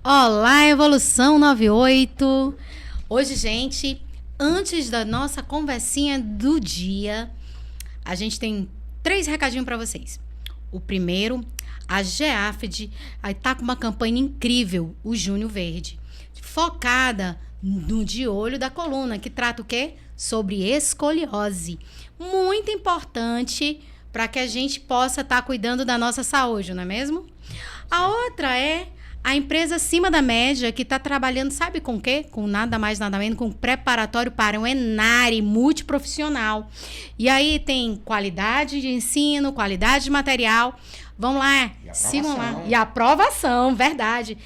Olá, Evolução 98. Hoje, gente, antes da nossa conversinha do dia, a gente tem 3 recadinhos para vocês. O primeiro, a GEAFD está com uma campanha incrível, o Junho Verde, focada no de olho da coluna, que trata o quê? Sobre escoliose. Muito importante para que a gente possa estar cuidando da nossa saúde, não é mesmo? A outra é a empresa acima da média que está trabalhando, sabe com o quê? Com nada mais, nada menos, com preparatório para um ENARE multiprofissional. E aí tem qualidade de ensino, qualidade de material. Vamos lá, sigam lá. E aprovação, verdade.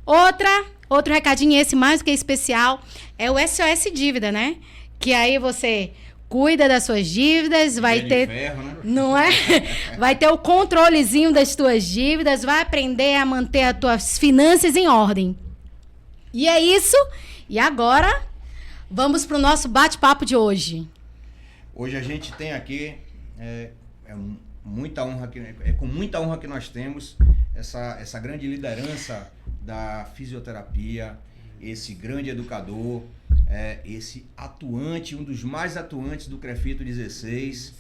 Outro recadinho, esse mais do que especial, é o SOS Dívida, né? Que aí você cuida das suas dívidas, vai ter... ferro, né? Não é? Vai ter o controlezinho das tuas dívidas, vai aprender a manter as tuas finanças em ordem. E é isso. E agora, vamos para o nosso bate-papo de hoje. Hoje a gente tem aqui, muita honra, é com muita honra que nós temos essa grande liderança da fisioterapia, esse grande educador, esse atuante, um dos mais atuantes do CREFITO 16,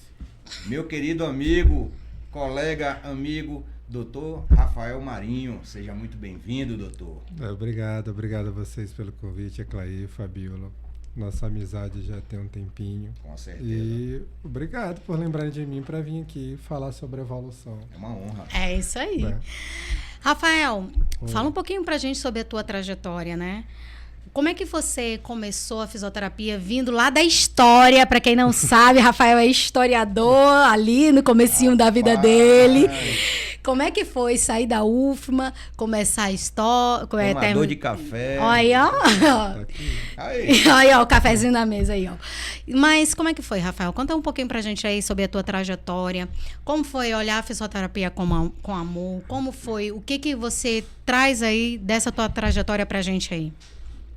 meu querido amigo, colega, amigo, doutor Rafael Marinho. Seja muito bem-vindo, doutor. Obrigado a vocês pelo convite, Clay, Fabiola. Nossa amizade já tem um tempinho. Com certeza. E obrigado por lembrarem de mim para vir aqui falar sobre evolução. É uma honra. É isso aí. Rafael, fala um pouquinho pra gente sobre a tua trajetória, né? Como é que você começou a fisioterapia vindo lá da história? Para quem não sabe, Rafael é historiador ali no comecinho da vida dele. Como é que foi sair da UFMA, começar a história... Tomador de café. Olha, ó. Aí, ó, o cafezinho na mesa aí, ó. Mas como é que foi, Rafael? Conta um pouquinho pra gente aí sobre a tua trajetória. Como foi olhar a fisioterapia com amor? Como foi? O que você traz aí dessa tua trajetória pra gente aí?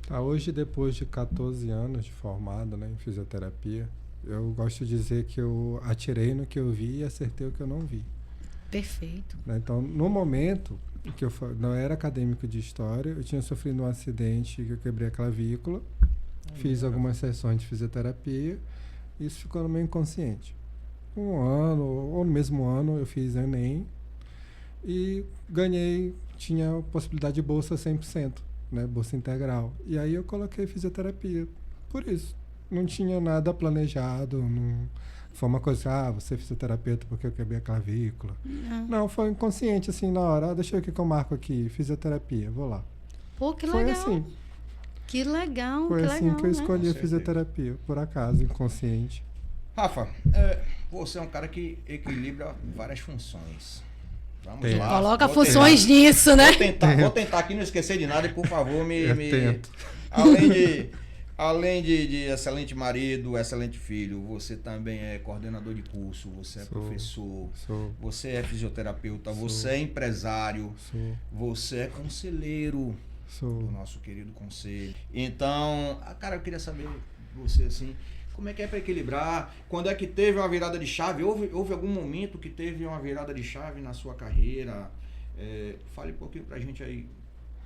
Hoje, depois de 14 anos de formado, né, em fisioterapia, eu gosto de dizer que eu atirei no que eu vi e acertei o que eu não vi. Perfeito. Então, no momento que eu não era acadêmico de história, eu tinha sofrido um acidente que eu quebrei a clavícula, fiz algumas sessões de fisioterapia, e isso ficou no meu inconsciente. Um ano, ou no mesmo ano, eu fiz Enem e tinha possibilidade de bolsa 100%. Né, bolsa integral. E aí eu coloquei fisioterapia. Por isso. Não tinha nada planejado. Não foi uma coisa, você é fisioterapeuta porque eu quebrei a clavícula. Não, foi inconsciente, assim, na hora. Deixa eu ver o que eu marco aqui. Fisioterapia, vou lá. Pô, que foi legal. Assim. Que legal, foi que assim legal, que eu escolhi né? a fisioterapia, por acaso, inconsciente. Rafa, você é um cara que equilibra várias funções. Vamos lá. Coloca funções nisso, né? Vou tentar aqui não esquecer de nada e, por favor, Tento. Além de excelente marido, excelente filho, você também é coordenador de curso, você é professor, você é fisioterapeuta, você é empresário, você é conselheiro do nosso querido conselho. Então, cara, eu queria saber você assim, como é que é para equilibrar? Quando é que teve uma virada de chave? Houve algum momento que teve uma virada de chave na sua carreira? Fale um pouquinho pra gente aí.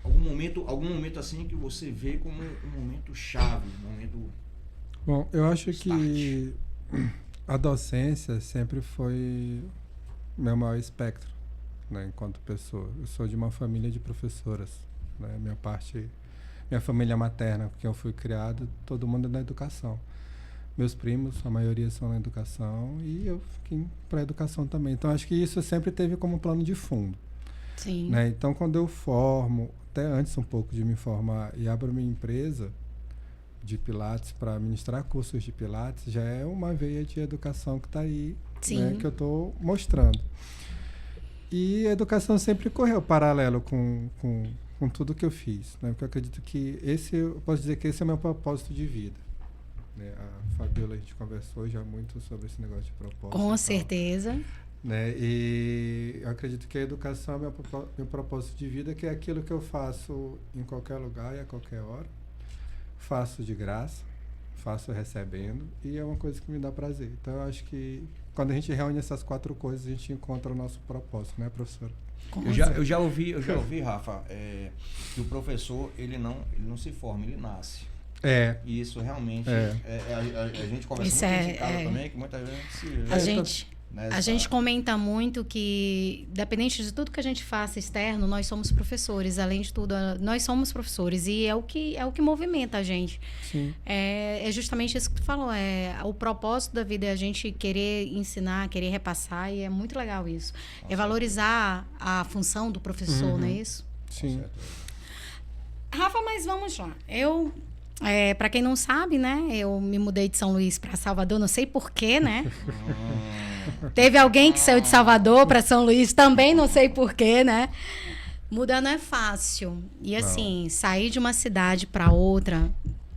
Algum momento assim que você vê como um momento chave, um momento... Bom, eu acho que a docência sempre foi meu maior espectro, né, enquanto pessoa. Eu sou de uma família de professoras, né? Minha família materna, porque eu fui criado, todo mundo é da educação. Meus primos, a maioria são na educação, e eu fiquei para a educação também. Então, acho que isso sempre teve como plano de fundo. Sim. Né? Então, quando eu formo, até antes um pouco de me formar, e abro minha empresa de Pilates para ministrar cursos de Pilates, já é uma veia de educação que está aí, né, que eu estou mostrando. E a educação sempre correu paralelo com tudo que eu fiz. Né? Porque eu acredito que eu posso dizer que esse é o meu propósito de vida. A Fabiola, a gente conversou já muito sobre esse negócio de propósito. Com certeza. Né? E eu acredito que a educação é meu propósito de vida, que é aquilo que eu faço em qualquer lugar e a qualquer hora. Faço de graça, faço recebendo, e é uma coisa que me dá prazer. Então, eu acho que quando a gente reúne essas 4 coisas, a gente encontra o nosso propósito, né, professora? Eu já ouvi, Rafa, que o professor, ele não se forma, ele nasce. E isso realmente, a gente conversa isso muito com esse cara também, que muita gente a gente comenta muito que, dependente de tudo que a gente faça externo, nós somos professores. Além de tudo, nós somos professores. E é o que movimenta a gente. Sim. É justamente isso que tu falou. O propósito da vida é a gente querer ensinar, querer repassar. E é muito legal isso. É valorizar a função do professor, não é isso? Sim. Rafa, mas vamos lá. Para quem não sabe, né? Eu me mudei de São Luís para Salvador, não sei porquê, né? Teve alguém que saiu de Salvador para São Luís, também não sei porquê, né? Mudar não é fácil. E assim, sair de uma cidade para outra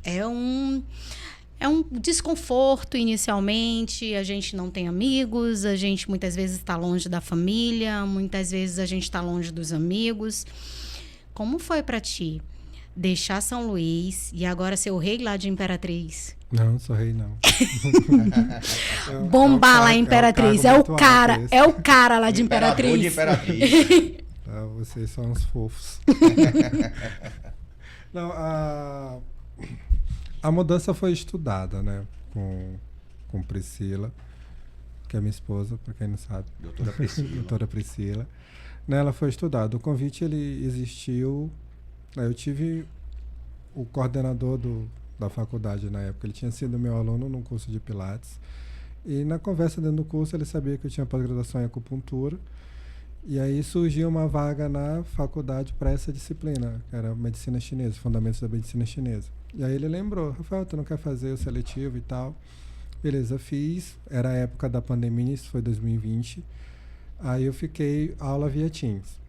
é um desconforto inicialmente. A gente não tem amigos, a gente muitas vezes está longe da família, muitas vezes a gente está longe dos amigos. Como foi para ti deixar São Luís e agora ser o rei lá de Imperatriz? Não sou rei, não. Bombar lá em Imperatriz. É o cara lá de Imperatriz. De Imperatriz. Vocês são uns fofos. Não, a mudança foi estudada, né? Com Priscila, que é minha esposa, para quem não sabe. Doutora Priscila. Ela foi estudada. O convite, ele existiu. Eu tive o coordenador da faculdade na época. Ele tinha sido meu aluno num curso de Pilates. E na conversa dentro do curso, ele sabia que eu tinha pós-graduação em acupuntura. E aí surgiu uma vaga na faculdade para essa disciplina, que era medicina chinesa, fundamentos da medicina chinesa. E aí ele lembrou: Rafael, tu não quer fazer o seletivo e tal? Beleza, fiz. Era a época da pandemia, isso foi 2020. Aí eu fiquei aula via Teams,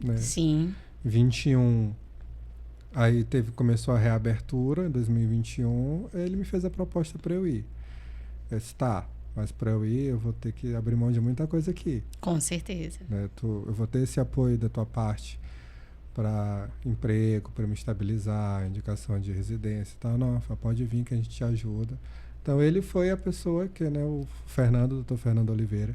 né? Sim. 21. Aí começou a reabertura em 2021. Ele me fez a proposta para eu ir. Eu disse: tá, mas para eu ir eu vou ter que abrir mão de muita coisa aqui. Com certeza. Né? Eu vou ter esse apoio da tua parte para emprego, para me estabilizar, indicação de residência e tal. Não, pode vir que a gente te ajuda. Então ele foi a pessoa que, né, o doutor Fernando Oliveira,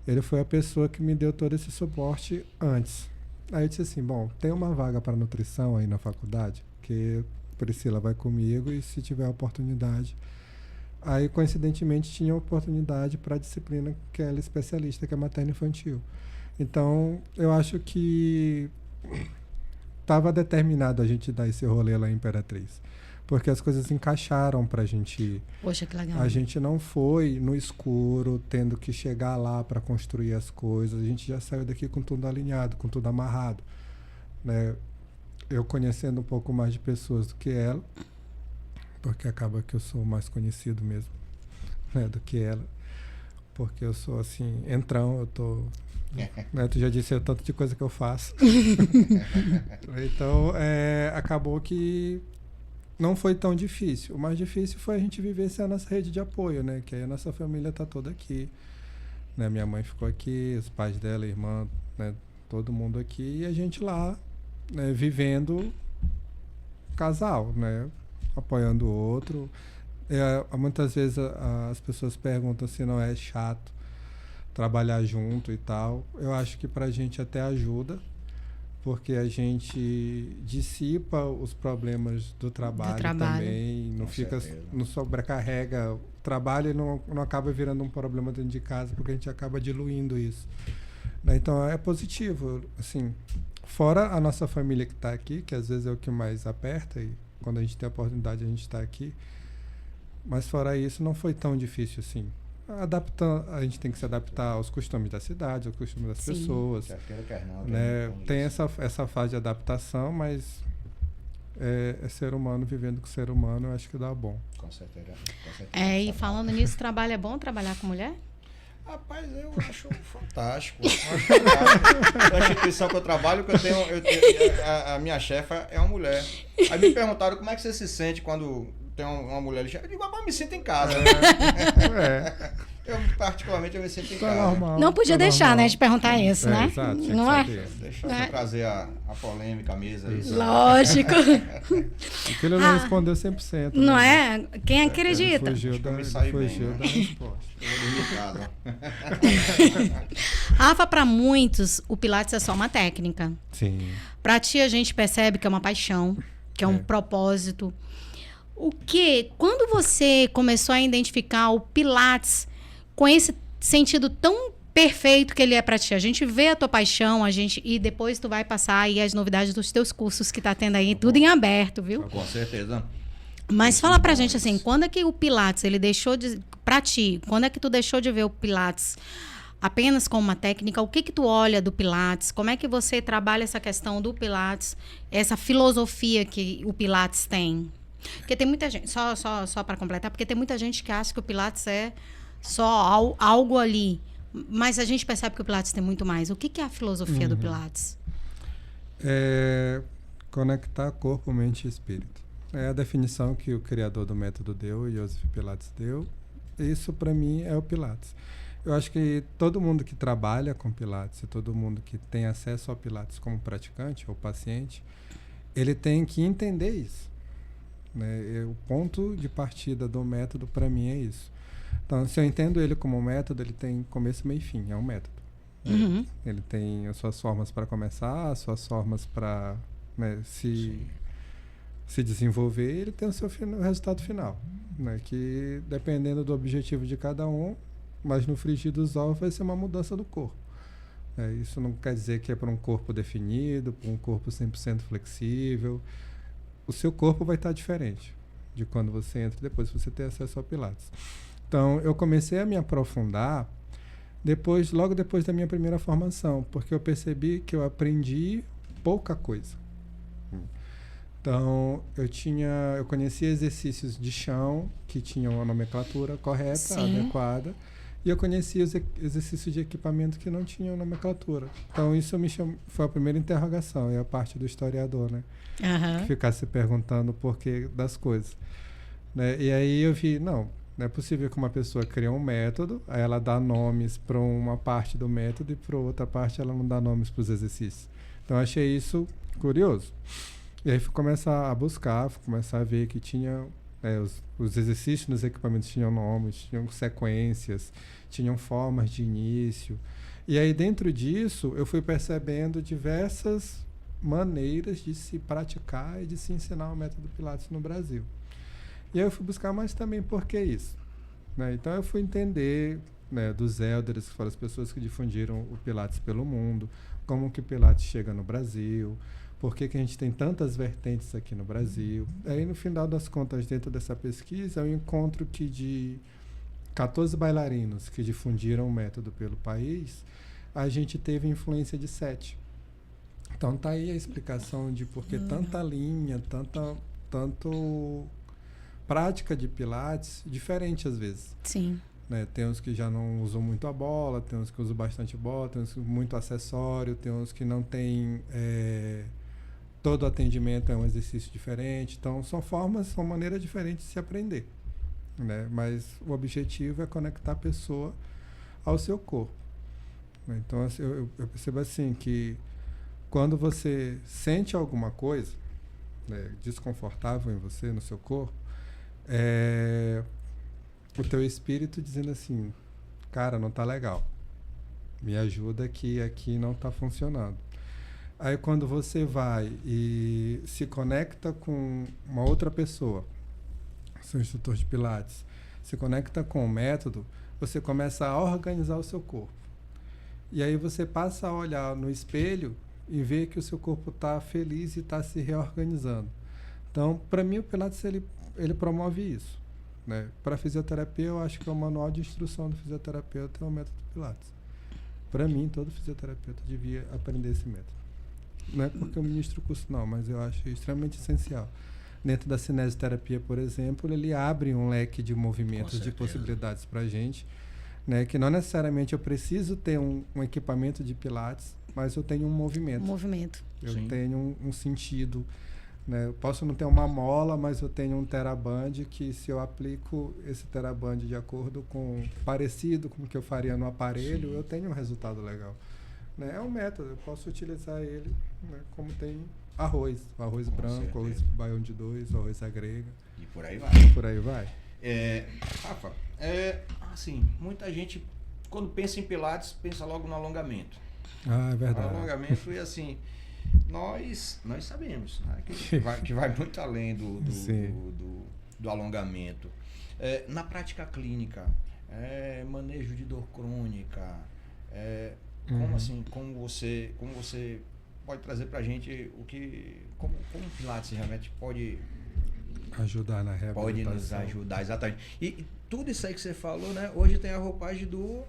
ele foi a pessoa que me deu todo esse suporte antes. Aí eu disse assim: bom, tem uma vaga para nutrição aí na faculdade, que Priscila vai comigo e se tiver oportunidade. Aí, coincidentemente, tinha oportunidade para a disciplina que ela é especialista, que é materno-infantil. Então, eu acho que estava determinado a gente dar esse rolê lá em Imperatriz. Porque as coisas encaixaram para a gente ir. Poxa, que legal. A gente não foi no escuro, tendo que chegar lá para construir as coisas. A gente já saiu daqui com tudo alinhado, com tudo amarrado. Né? Eu conhecendo um pouco mais de pessoas do que ela, porque acaba que eu sou mais conhecido mesmo, né, do que ela. Porque eu sou assim, entrão, eu tô... Né, tu já disse o tanto de coisa que eu faço. Então, acabou que não foi tão difícil. O mais difícil foi a gente vivenciar a nossa rede de apoio, né? Que aí a nossa família tá toda aqui. Né? Minha mãe ficou aqui, os pais dela, irmã, né? Todo mundo aqui. E a gente lá, né? Vivendo casal, né? Apoiando o outro. Muitas vezes as pessoas perguntam se não é chato trabalhar junto e tal. Eu acho que pra gente até ajuda, porque a gente dissipa os problemas do trabalho também, não sobrecarrega o trabalho e não acaba virando um problema dentro de casa, porque a gente acaba diluindo isso. Então é positivo, assim, fora a nossa família que está aqui, que às vezes é o que mais aperta, e quando a gente tem a oportunidade a gente está aqui, mas fora isso não foi tão difícil assim. A gente tem que se adaptar aos costumes da cidade, aos costumes das pessoas. Né? Tem essa fase de adaptação, mas é ser humano vivendo com ser humano, eu acho que dá bom. Com certeza. E falando nisso, trabalho é bom trabalhar com mulher? Rapaz, eu acho fantástico. A instituição que eu trabalho, que eu tenho a minha chefa é uma mulher. Aí me perguntaram como é que você se sente quando tem uma mulher. Eu digo: me sinto em casa. Eu, particularmente, eu me sinto em casa. Normal, Não podia deixar, normal. né, de perguntar isso, né? Exato, tinha Não que é? saber. Deixa eu trazer a polêmica, a mesa. Aí, Lógico. Porque ele não respondeu 100%. Não né? é? Quem acredita? Fugiu Acho que eu da, me saí fugiu bem, da né? resposta. Eu vou dormir em casa. Rafa, para muitos, o Pilates é só uma técnica. Sim. Para ti, a gente percebe que é uma paixão, que é um propósito. Quando você começou a identificar o Pilates com esse sentido tão perfeito que ele é para ti, a gente vê a tua paixão, e depois tu vai passar aí as novidades dos teus cursos que tá tendo aí, tudo em aberto, viu? Com certeza. Mas fala pra gente assim, quando é que o Pilates, ele deixou de... Pra ti, quando é que tu deixou de ver o Pilates apenas como uma técnica? O que tu olha do Pilates? Como é que você trabalha essa questão do Pilates, essa filosofia que o Pilates tem? Porque tem muita gente, só para completar, porque tem muita gente que acha que o Pilates é só algo ali. Mas a gente percebe que o Pilates tem muito mais. O que é a filosofia do Pilates? É conectar corpo, mente e espírito. É a definição que o criador do método deu, Joseph Pilates deu. Isso, para mim, é o Pilates. Eu acho que todo mundo que trabalha com Pilates, todo mundo que tem acesso ao Pilates como praticante ou paciente, ele tem que entender isso. Né? O ponto de partida do método, para mim, é isso. Então, se eu entendo ele como um método, ele tem começo, meio e fim. É um método. Uhum. Ele tem as suas formas para começar, as suas formas para se desenvolver, e ele tem o seu resultado final. Né? Que, dependendo do objetivo de cada um, mas no frigir dos ovos vai ser uma mudança do corpo. Isso não quer dizer que é para um corpo definido, para um corpo 100% flexível. O seu corpo vai estar diferente de quando você entra, depois você ter acesso ao Pilates. Então, eu comecei a me aprofundar logo depois da minha primeira formação, porque eu percebi que eu aprendi pouca coisa. Então, eu conhecia exercícios de chão que tinham a nomenclatura correta, Sim. adequada, e eu conhecia os exercícios de equipamento que não tinham nomenclatura. Então, isso foi a primeira interrogação, é a parte do historiador, né? Uhum. Que ficar se perguntando o porquê das coisas. Né? E aí eu vi, não é possível que uma pessoa crie um método, aí ela dá nomes para uma parte do método e para outra parte ela não dá nomes para os exercícios. Então, eu achei isso curioso. E aí fui começar a buscar, fui começar a ver que tinha os exercícios nos equipamentos tinham nomes, tinham sequências, tinham formas de início. E aí dentro disso eu fui percebendo diversas maneiras de se praticar e de se ensinar o método Pilates no Brasil. E aí eu fui buscar, mas também por que isso? Né? Então eu fui entender, né, dos elders, que foram as pessoas que difundiram o Pilates pelo mundo, como que o Pilates chega no Brasil, por que a gente tem tantas vertentes aqui no Brasil. Aí, no final das contas, dentro dessa pesquisa, eu encontro que de 14 bailarinos que difundiram o método pelo país, a gente teve influência de 7. Então, tá aí a explicação de por que tanta linha, tanto prática de Pilates, diferente às vezes. Sim. Né? Tem uns que já não usam muito a bola, tem uns que usam bastante bola, tem uns que muito acessório, tem uns que não tem... todo atendimento é um exercício diferente. Então, são maneiras diferentes de se aprender. Né? Mas o objetivo é conectar a pessoa ao seu corpo. Então, assim, eu percebo assim que quando você sente alguma coisa, né, desconfortável em você, no seu corpo, o teu espírito dizendo assim, cara, não tá legal. Me ajuda que aqui não tá funcionando. Aí quando você vai e se conecta com uma outra pessoa, seu instrutor de Pilates, se conecta com o método, você começa a organizar o seu corpo. E aí você passa a olhar no espelho e ver que o seu corpo está feliz e está se reorganizando. Então, para mim, o Pilates ele promove isso. Né? Para fisioterapia, eu acho que é o manual de instrução do fisioterapeuta é o método Pilates. Para mim, todo fisioterapeuta devia aprender esse método. Não é porque eu ministro o curso, não, mas eu acho extremamente essencial. Dentro da cinesioterapia, por exemplo, ele abre um leque de movimentos, de possibilidades para a gente, né? Que não necessariamente eu preciso ter um equipamento de Pilates, mas eu tenho um movimento. Um movimento. Eu tenho um sentido Né? Eu posso não ter uma mola, mas eu tenho um TheraBand que, se eu aplico esse TheraBand de acordo com, parecido com o que eu faria no aparelho, Sim. eu tenho um resultado legal. Né? É um método, eu posso utilizar ele, né, como tem arroz branco, certeza. arroz baião de 2, arroz à grega. E por aí vai. Por aí vai. Rafa, assim, muita gente, quando pensa em Pilates, pensa logo no alongamento. Ah, é verdade. Alongamento, e assim, nós sabemos, né, que vai muito além do alongamento. Na prática clínica, manejo de dor crônica, como assim, como você pode trazer pra gente como o Pilates realmente pode Ajudar na reabilitação. pode nos ajudar, exatamente. E tudo isso aí que você falou, né? Hoje tem a roupagem do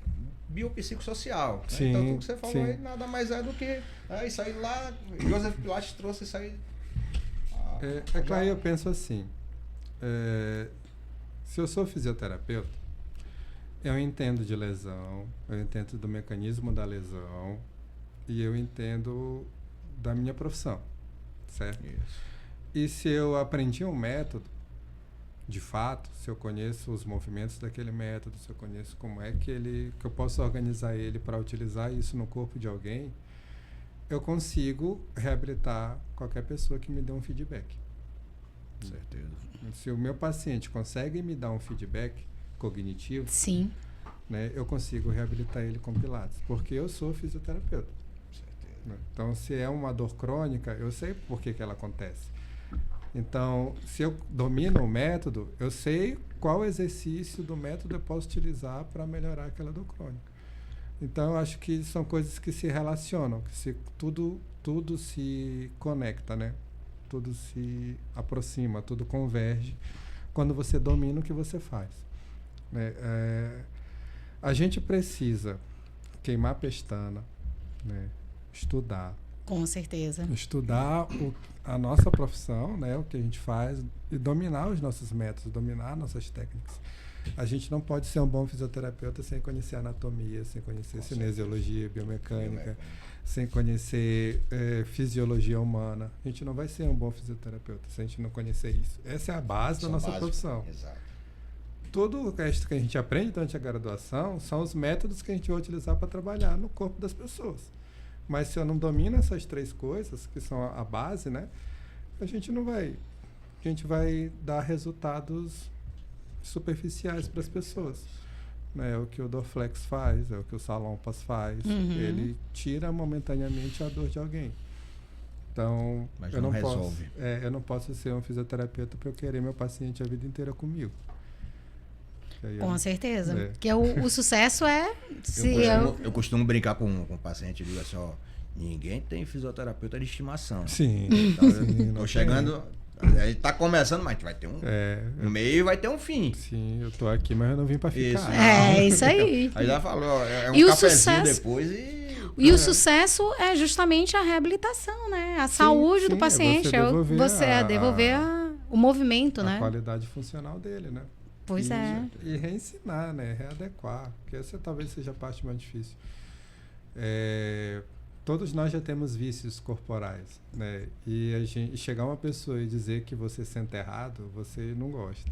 biopsicossocial. Né? Sim, então tudo que você falou sim. aí nada mais é do que isso aí lá. Joseph Pilates trouxe isso aí. Claro, eu penso assim. Se eu sou fisioterapeuta, eu entendo de lesão, eu entendo do mecanismo da lesão e eu entendo da minha profissão, certo? Isso. E se eu aprendi um método, de fato, se eu conheço os movimentos daquele método, se eu conheço como é que eu posso organizar ele para utilizar isso no corpo de alguém, eu consigo reabilitar qualquer pessoa que me dê um feedback. Com certeza. Se o meu paciente consegue me dar um feedback cognitivo, Sim. né, eu consigo reabilitar ele com Pilates, porque eu sou fisioterapeuta. Com certeza. Né? Então, se é uma dor crônica, eu sei por que ela acontece. Então, se eu domino o método, eu sei qual exercício do método eu posso utilizar para melhorar aquela dor crônica. Então, eu acho que são coisas que se relacionam, que tudo se conecta, né? Tudo se aproxima, tudo converge quando você domina o que você faz. Né? A gente precisa queimar pestana, né? Estudar. Com certeza. Estudar a nossa profissão, né, o que a gente faz, e dominar os nossos métodos, dominar nossas técnicas. A gente não pode ser um bom fisioterapeuta sem conhecer anatomia, sem conhecer cinesiologia, biomecânica, sem conhecer fisiologia humana. A gente não vai ser um bom fisioterapeuta se a gente não conhecer isso. Essa é a base da nossa profissão. Exato. Tudo o resto que a gente aprende durante a graduação são os métodos que a gente vai utilizar para trabalhar no corpo das pessoas. Mas se eu não domino essas três coisas, que são a base, né, a gente vai dar resultados superficiais para as pessoas. Né? É o que o Dorflex faz, é o que o Salompas faz. Ele tira momentaneamente a dor de alguém. Então, mas eu não resolve. resolve. Eu não posso ser um fisioterapeuta para eu querer meu paciente a vida inteira comigo. Com certeza. Porque o sucesso é... Eu costumo brincar com o paciente e digo assim, ó, ninguém tem fisioterapeuta de estimação. Sim. Então, eu tô chegando, a gente tá começando, mas vai ter um meio, vai ter um fim. Sim, eu tô aqui, mas eu não vim para ficar. Isso aí. Aí já falou, é um e cafezinho depois e o sucesso é justamente a reabilitação, né? A saúde do paciente. Você devolver o movimento, né? A qualidade funcional dele, né? Pois E reensinar, né? Readequar. Porque essa talvez seja a parte mais difícil. Todos nós já temos vícios corporais, né? E chegar uma pessoa e dizer que você senta errado, você não gosta.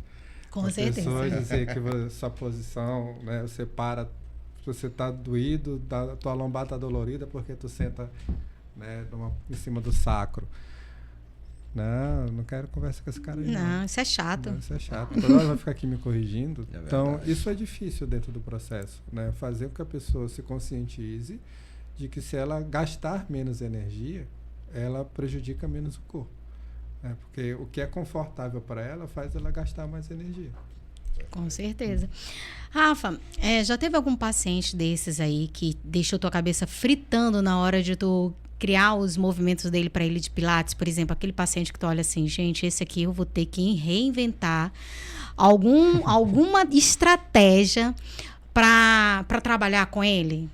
Com certeza. A pessoa dizer que sua posição, né? Você para, você está doído, tua lombar está dolorida porque tu senta, né, em cima do sacro. Não quero conversar com esse cara aí. Não, isso é chato. Isso é chato. Toda hora vai ficar aqui me corrigindo. Então, isso é difícil dentro do processo, né? Fazer com que a pessoa se conscientize de que se ela gastar menos energia, ela prejudica menos o corpo. Né? Porque o que é confortável para ela faz ela gastar mais energia. Com certeza. Rafa, já teve algum paciente desses aí que deixou tua cabeça fritando na hora de tu criar os movimentos dele para ele de Pilates? Por exemplo, aquele paciente que tu olha assim, gente, esse aqui eu vou ter que reinventar alguma estratégia para trabalhar com ele?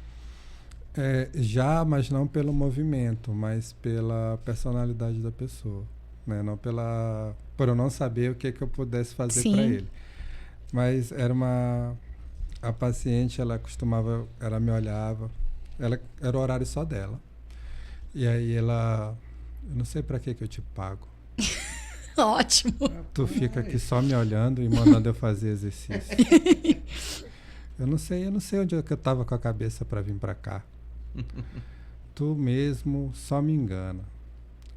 Mas não pelo movimento, mas pela personalidade da pessoa. Né? Não por eu não saber o que eu pudesse fazer para ele. Mas a paciente, ela me olhava, era o horário só dela. E aí eu não sei para que eu te pago. Ótimo. Tu fica aqui só me olhando e mandando eu fazer exercício. Eu não sei onde é que eu tava com a cabeça para vir para cá. Tu mesmo só me engana.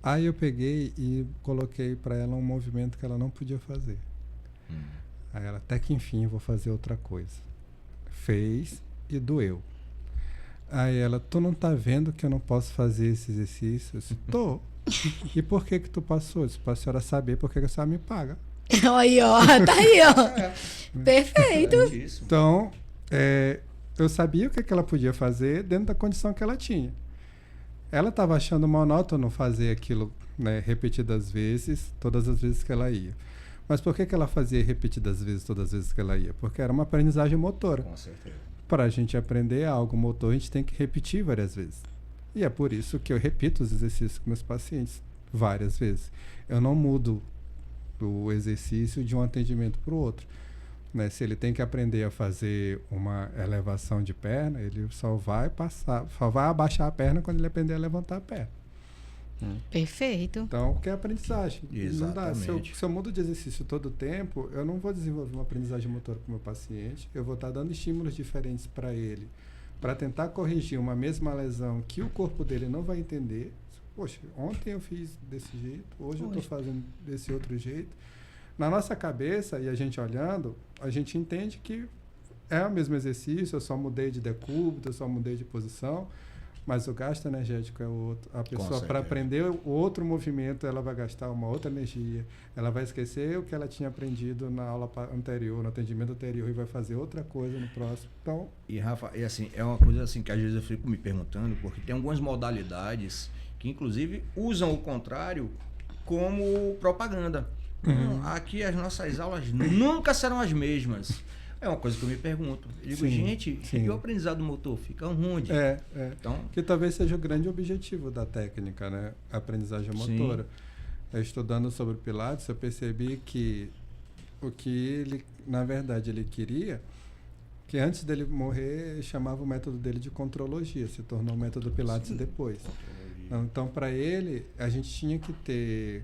Aí eu peguei e coloquei para ela um movimento que ela não podia fazer. Aí ela, até que enfim, eu vou fazer outra coisa. Fez e doeu. Aí ela, tu não tá vendo que eu não posso fazer esse exercício? Eu disse, tô. E por que tu passou? Eu disse, pra senhora saber por que a senhora me paga. Aí, ó. Tá aí, ó. Perfeito. Então, eu sabia o que ela podia fazer dentro da condição que ela tinha. Ela estava achando monótono fazer aquilo, né, repetidas vezes, todas as vezes que ela ia. Mas por que ela fazia repetidas vezes, todas as vezes que ela ia? Porque era uma aprendizagem motora. Com certeza. Para a gente aprender algo motor, a gente tem que repetir várias vezes. E é por isso que eu repito os exercícios com meus pacientes várias vezes. Eu não mudo o exercício de um atendimento para o outro. Né? Se ele tem que aprender a fazer uma elevação de perna, ele só vai abaixar a perna quando ele aprender a levantar a perna. Perfeito. Então, que é aprendizagem. Não dá. Exatamente. Se eu mudo de exercício todo o tempo, eu não vou desenvolver uma aprendizagem motora para o meu paciente. Eu vou estar dando estímulos diferentes para ele, para tentar corrigir uma mesma lesão que o corpo dele não vai entender. Poxa, ontem eu fiz desse jeito, hoje eu estou fazendo desse outro jeito. Na nossa cabeça, e a gente olhando, a gente entende que é o mesmo exercício, eu só mudei de decúbito, eu só mudei de posição, mas o gasto energético é o outro. A pessoa, para aprender o outro movimento, ela vai gastar uma outra energia, ela vai esquecer o que ela tinha aprendido na aula anterior, no atendimento anterior, e vai fazer outra coisa no próximo. Então, e Rafa, assim, é uma coisa assim que às vezes eu fico me perguntando, porque tem algumas modalidades que inclusive usam o contrário como propaganda. Aqui as nossas aulas nunca serão as mesmas. É uma coisa que eu me pergunto. Eu digo, gente, e o aprendizado motor fica onde? Então, que talvez seja o grande objetivo da técnica, né? A aprendizagem motora. Estudando sobre o Pilates, eu percebi que o que ele, na verdade, ele queria, que antes dele morrer, chamava o método dele de contrologia, se tornou o método Pilates depois. Então, para ele, a gente tinha que ter,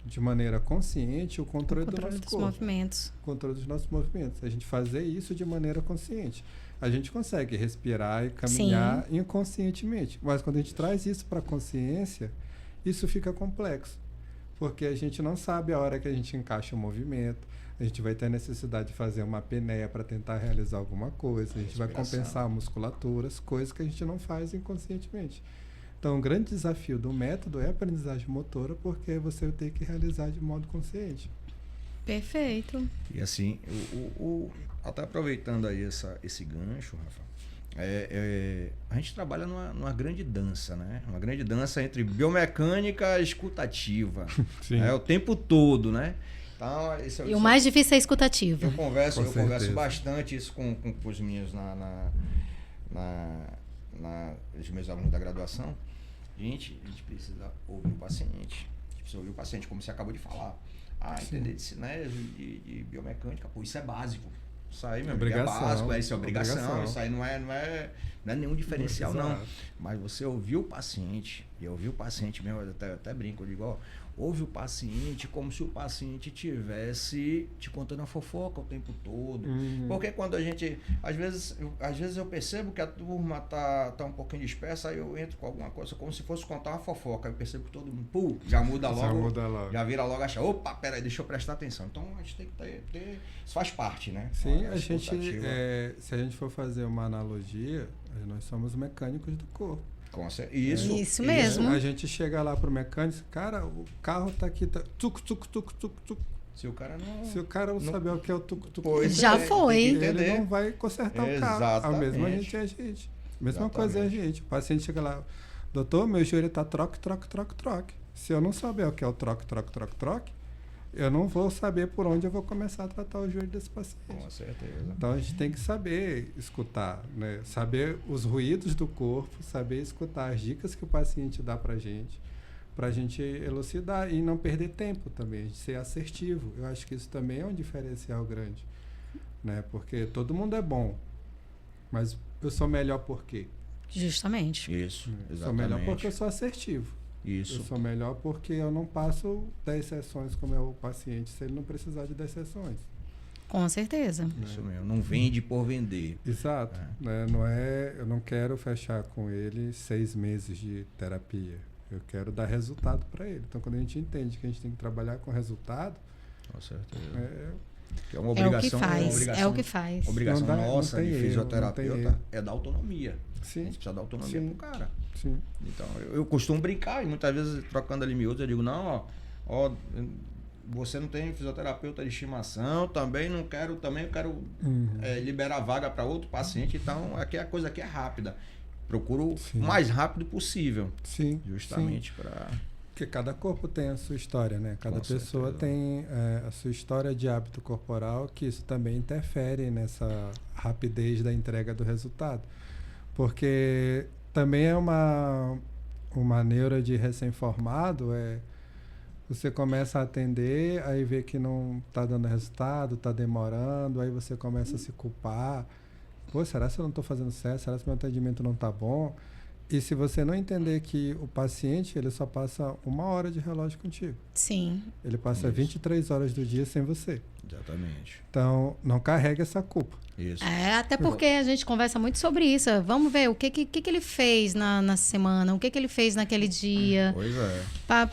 de maneira consciente, o controle do nosso corpo. Movimentos. O controle dos nossos movimentos. A gente fazer isso de maneira consciente. A gente consegue respirar e caminhar inconscientemente. Mas quando a gente traz isso para a consciência, isso fica complexo. Porque a gente não sabe a hora que a gente encaixa o movimento. A gente vai ter necessidade de fazer uma apneia para tentar realizar alguma coisa. A gente vai compensar musculaturas, coisas que a gente não faz inconscientemente. Então, o grande desafio do método é a aprendizagem motora, porque você tem que realizar de modo consciente. Perfeito. E assim, até aproveitando aí esse gancho, Rafa, a gente trabalha numa grande dança, né? Uma grande dança entre biomecânica e escutativa. O tempo todo, né? Então, e o mais difícil é a escutativa. Eu converso bastante isso com os meninos os meus alunos da graduação. A gente precisa ouvir o paciente. A gente precisa ouvir o paciente, como você acabou de falar. Entender de cinésio, de biomecânica. Pô, isso é básico. Isso aí, meu amigo, é básico. Isso é obrigação. Isso aí não é nenhum diferencial, não. Mas você ouviu o paciente, e ouvir o paciente mesmo, eu até brinco, eu digo, ó, ouve o paciente como se o paciente tivesse te contando a fofoca o tempo todo. Porque quando a gente... Às vezes eu percebo que a turma tá um pouquinho dispersa, aí eu entro com alguma coisa, como se fosse contar uma fofoca. Eu percebo que todo mundo, já muda logo. Já vira logo, acha, opa, peraí, deixa eu prestar atenção. Então a gente tem que ter... Isso faz parte, né? Sim, a gente... se a gente for fazer uma analogia, nós somos mecânicos do corpo. Isso mesmo. A gente chega lá pro mecânico, cara, o carro tá aqui, tá tuc. Se o cara não saber o que é o tuc, já foi. Ele não vai consertar o carro. A mesma gente é a gente. Mesma coisa é a gente. O paciente chega lá, doutor, meu joelho tá troque. Se eu não souber o que é o troque, eu não vou saber por onde eu vou começar a tratar o joelho desse paciente. Com certeza. Então a gente tem que saber escutar, né? Saber os ruídos do corpo, saber escutar as dicas que o paciente dá pra gente elucidar e não perder tempo também, a gente ser assertivo. Eu acho que isso também é um diferencial grande, né? Porque todo mundo é bom, mas eu sou melhor por quê? Justamente. Isso, exatamente. Sou melhor porque eu sou assertivo. Isso. Eu sou melhor porque eu não passo 10 sessões com o meu paciente se ele não precisar de 10 sessões. Com certeza. Isso mesmo. Não vende por vender. Exato. Né? Eu não quero fechar com ele 6 meses de terapia. Eu quero dar resultado para ele. Então, quando a gente entende que a gente tem que trabalhar com resultado... Com certeza. É uma obrigação, é o que faz. Obrigação nossa de fisioterapeuta é dar autonomia. Sim. A gente precisa dar autonomia pro cara. Sim. Então, eu costumo brincar, e muitas vezes trocando ali miúdos, eu digo, não, ó, você não tem fisioterapeuta de estimação, também eu quero liberar vaga para outro paciente, então a coisa aqui é rápida. Procuro o mais rápido possível. Sim. Justamente para... Porque cada corpo tem a sua história, né? Cada pessoa tem a sua história de hábito corporal, que isso também interfere nessa rapidez da entrega do resultado. Porque também é uma neura de recém-formado, você começa a atender, aí vê que não está dando resultado, está demorando, aí você começa a se culpar. Pô, será que eu não estou fazendo certo? Será que meu atendimento não está bom? E se você não entender que o paciente, ele só passa 1 hora de relógio contigo. Sim. Ele passa 23 horas do dia sem você. Exatamente. Então, não carregue essa culpa. Isso. Até porque a gente conversa muito sobre isso. Vamos ver o que ele fez na semana, o que ele fez naquele dia. Pois é.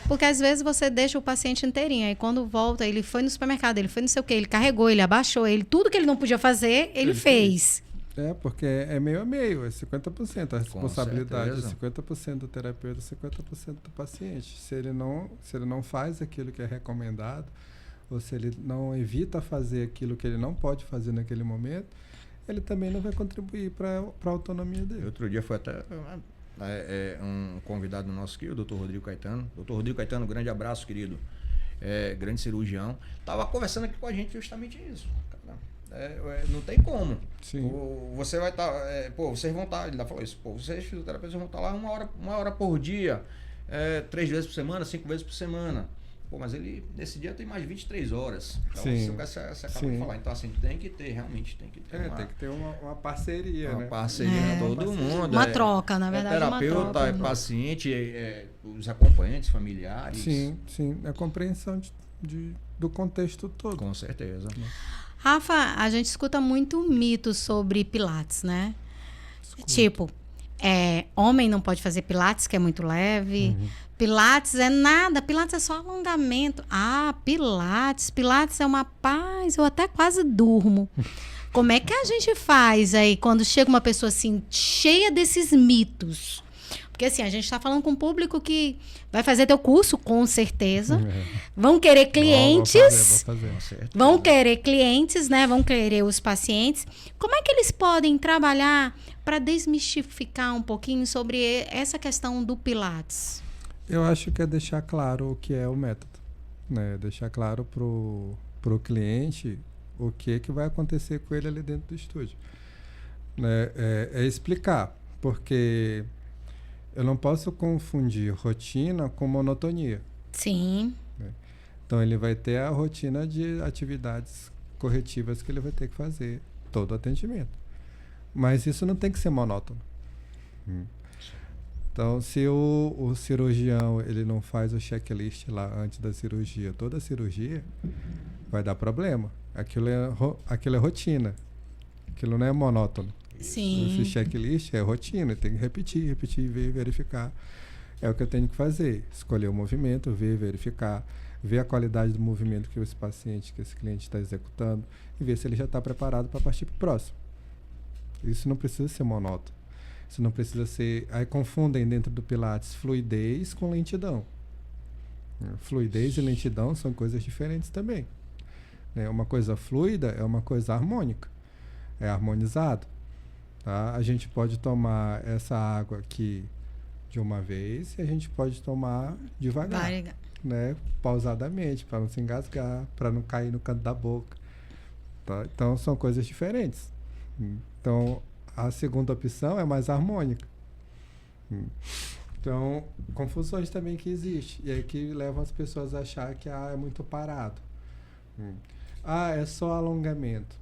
Porque às vezes você deixa o paciente inteirinho. Aí quando volta, ele foi no supermercado, ele foi não sei o quê, ele carregou, ele abaixou, tudo que ele não podia fazer, ele fez. Porque é meio a meio, é 50%. A responsabilidade é 50% do terapeuta, 50% do paciente. Se ele não faz aquilo que é recomendado, ou se ele não evita fazer aquilo que ele não pode fazer naquele momento, ele também não vai contribuir para a autonomia dele. Outro dia foi até um convidado nosso aqui, o Dr. Rodrigo Caetano. Dr. Rodrigo Caetano, grande abraço, querido. Grande cirurgião. Estava conversando aqui com a gente justamente isso. Não tem como. Sim. Você vai estar... vocês vão estar... Ele falou isso. Vocês fisioterapeutas vão estar lá uma hora por dia, 3 vezes por semana, 5 vezes por semana. Mas ele, nesse dia, tem mais 23 horas. Então, você acaba de falar. Então, assim, tem que ter tem que ter uma parceria, uma né? Parceria com todo mundo. Uma troca, na verdade, terapeuta, paciente, os acompanhantes, familiares. Sim. A compreensão do contexto todo. Com certeza. Rafa, a gente escuta muito mito sobre Pilates, né? Tipo, homem não pode fazer Pilates, que é muito leve. Pilates é nada, Pilates é só alongamento. Pilates é uma paz, eu até quase durmo. Como é que a gente faz aí quando chega uma pessoa assim, cheia desses mitos? Porque assim, a gente está falando com um público que vai fazer teu curso, com certeza. Vão querer clientes. Vão querer clientes, né? Vão querer os pacientes. Como é que eles podem trabalhar para desmistificar um pouquinho sobre essa questão do Pilates? Eu acho que é deixar claro o que é o método, né? Deixar claro pro cliente o que vai acontecer com ele ali dentro do estúdio, né? É explicar, porque eu não posso confundir rotina com monotonia. Sim. Né? Então ele vai ter a rotina de atividades corretivas que ele vai ter que fazer todo o atendimento, mas isso não tem que ser monótono. Então, se o cirurgião ele não faz o checklist lá antes da cirurgia, toda a cirurgia, vai dar problema. Aquilo é rotina. Aquilo não é monótono. Sim. Esse checklist é rotina. Tem que repetir, ver, verificar. É o que eu tenho que fazer. Escolher o movimento, verificar, ver a qualidade do movimento que esse paciente, que esse cliente está executando e ver se ele já está preparado para partir para o próximo. Isso não precisa ser monótono. Isso não precisa ser... Aí confundem dentro do Pilates fluidez com lentidão. Fluidez e lentidão são coisas diferentes também. Uma coisa fluida é uma coisa harmônica. É harmonizado. Tá? A gente pode tomar essa água aqui de uma vez e a gente pode tomar devagar. Né? Pausadamente, para não se engasgar, para não cair no canto da boca. Tá? Então, são coisas diferentes. Então... A segunda opção é mais harmônica. Então, confusões também que existem. E aí que levam as pessoas a achar que é muito parado. É só alongamento.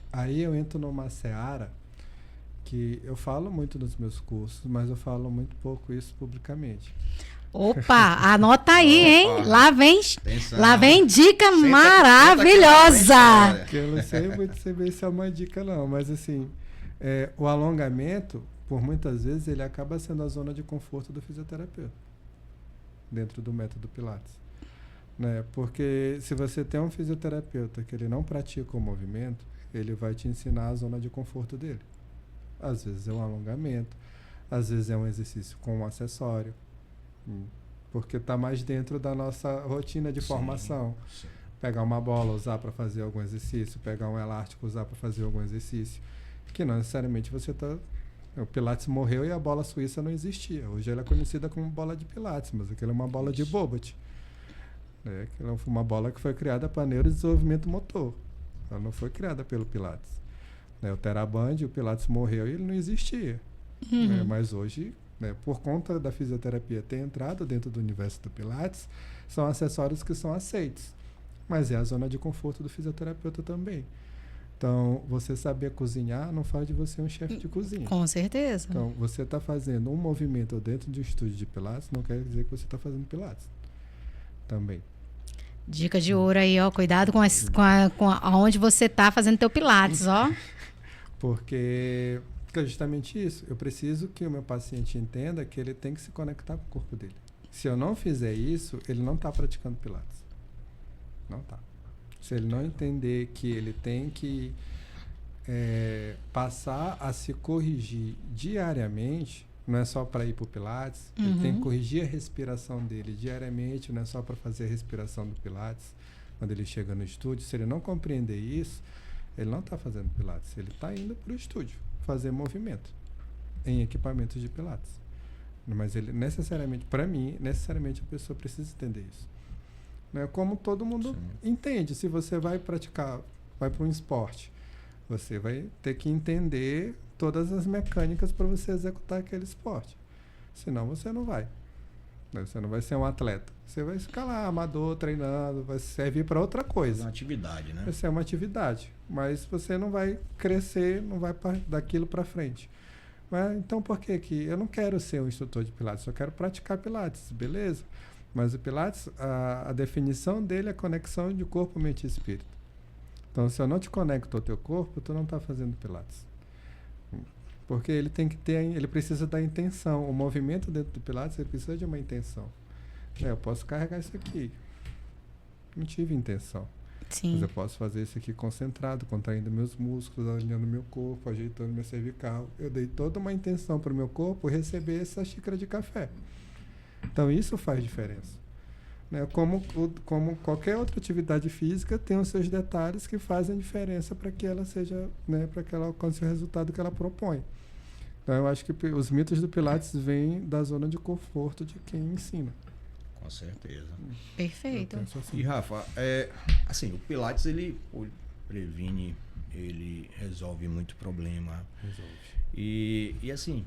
Aí eu entro numa seara que eu falo muito nos meus cursos, mas eu falo muito pouco isso publicamente. Opa, anota aí, hein? Atenção. Lá vem dica Senta maravilhosa. Que eu não sei muito saber se é uma dica, não. Mas, assim, o alongamento, por muitas vezes, ele acaba sendo a zona de conforto do fisioterapeuta, dentro do método Pilates. Né? Porque se você tem um fisioterapeuta que ele não pratica o movimento, ele vai te ensinar a zona de conforto dele. Às vezes é um alongamento, às vezes é um exercício com um acessório, porque está mais dentro da nossa rotina de formação. Sim. Pegar uma bola, usar para fazer algum exercício, pegar um elástico, usar para fazer algum exercício, que não necessariamente você está... O Pilates morreu e a bola suíça não existia. Hoje ela é conhecida como bola de Pilates, mas aquela é uma bola de Bobat. Aquela foi uma bola que foi criada para neurodesenvolvimento motor. Ela não foi criada pelo Pilates. O Theraband, o Pilates morreu e ele não existia. Mas hoje, por conta da fisioterapia ter entrado dentro do universo do Pilates, são acessórios que são aceitos. Mas é a zona de conforto do fisioterapeuta também. Então, você saber cozinhar não faz de você um chefe de cozinha. Com certeza. Então, você está fazendo um movimento dentro de um estúdio de Pilates, não quer dizer que você está fazendo Pilates. Também. Dica de ouro aí, ó. Cuidado com aonde você tá fazendo teu Pilates, ó. Porque é justamente isso. Eu preciso que o meu paciente entenda que ele tem que se conectar com o corpo dele. Se eu não fizer isso, ele não está praticando Pilates. Não está. Se ele não entender que ele tem que passar a se corrigir diariamente, não é só para ir para o Pilates, ele tem que corrigir a respiração dele diariamente, não é só para fazer a respiração do Pilates, quando ele chega no estúdio. Se ele não compreender isso, ele não está fazendo Pilates, ele está indo para o estúdio fazer movimento em equipamentos de Pilates. Mas ele necessariamente, para mim, necessariamente a pessoa precisa entender isso. Como todo mundo entende, se você vai praticar, vai para um esporte, você vai ter que entender todas as mecânicas para você executar aquele esporte. Senão você não vai. Você não vai ser um atleta. Você vai ficar lá, amador, treinando, vai servir para outra coisa. É uma atividade, né? Vai ser uma atividade. Mas você não vai crescer, não vai daquilo para frente. Mas, então, por que que eu não quero ser um instrutor de Pilates? Eu quero praticar Pilates, beleza? Mas o Pilates, a definição dele é a conexão de corpo, mente e espírito. Então, se eu não te conecto ao teu corpo, tu não está fazendo Pilates. Porque ele tem que ter, ele precisa da intenção. O movimento dentro do Pilates, ele precisa de uma intenção. Eu posso carregar isso aqui. Não tive intenção. Sim. Mas eu posso fazer isso aqui concentrado, contraindo meus músculos, alinhando meu corpo, ajeitando minha cervical. Eu dei toda uma intenção para o meu corpo receber essa xícara de café. Então, isso faz diferença. Como qualquer outra atividade física, tem os seus detalhes que fazem diferença para que ela seja, para que ela alcance o resultado que ela propõe. Então, eu acho que os mitos do Pilates vêm da zona de conforto de quem ensina. Com certeza. Perfeito. Assim. E, Rafa, assim, o Pilates, ele previne, ele resolve muito problema. Resolve. E assim,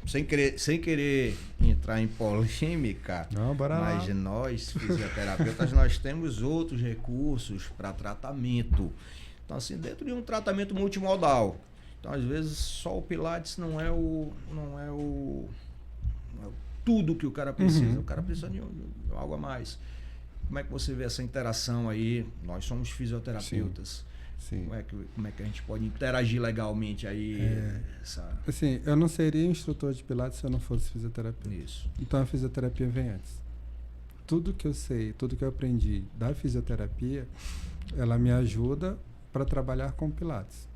sem querer entrar em polêmica, não, bora mas lá. Nós, fisioterapeutas, nós temos outros recursos para tratamento. Então, assim, dentro de um tratamento multimodal. Então, às vezes, só o Pilates não é tudo que o cara precisa. O cara precisa de algo a mais. Como é que você vê essa interação aí? Nós somos fisioterapeutas. Sim. Como é que a gente pode interagir legalmente aí? Assim, eu não seria instrutor de Pilates se eu não fosse fisioterapeuta. Isso. Então a fisioterapia vem antes. Tudo que eu sei, tudo que eu aprendi da fisioterapia, ela me ajuda para trabalhar com Pilates.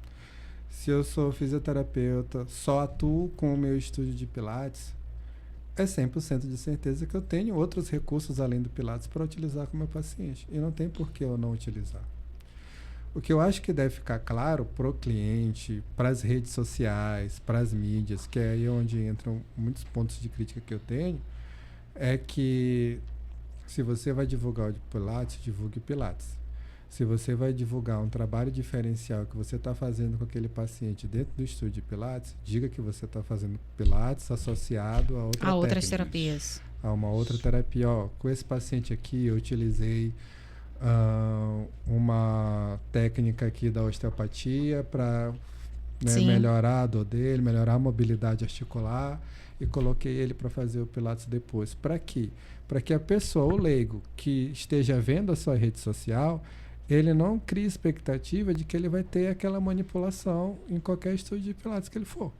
Se eu sou fisioterapeuta, só atuo com o meu estúdio de Pilates, é 100% de certeza que eu tenho outros recursos além do Pilates para utilizar com o meu paciente. E não tem por que eu não utilizar. O que eu acho que deve ficar claro para o cliente, para as redes sociais, para as mídias, que é aí onde entram muitos pontos de crítica que eu tenho, é que se você vai divulgar o Pilates, divulgue Pilates. Se você vai divulgar um trabalho diferencial que você está fazendo com aquele paciente dentro do estúdio de Pilates, diga que você está fazendo Pilates associado a outras terapias. A uma outra terapia. Com esse paciente aqui eu utilizei uma técnica aqui da osteopatia para melhorar a dor dele, melhorar a mobilidade articular, e coloquei ele para fazer o Pilates depois. Para quê? Para que a pessoa, o leigo, que esteja vendo a sua rede social, ele não crie expectativa de que ele vai ter aquela manipulação em qualquer estúdio de Pilates que ele for.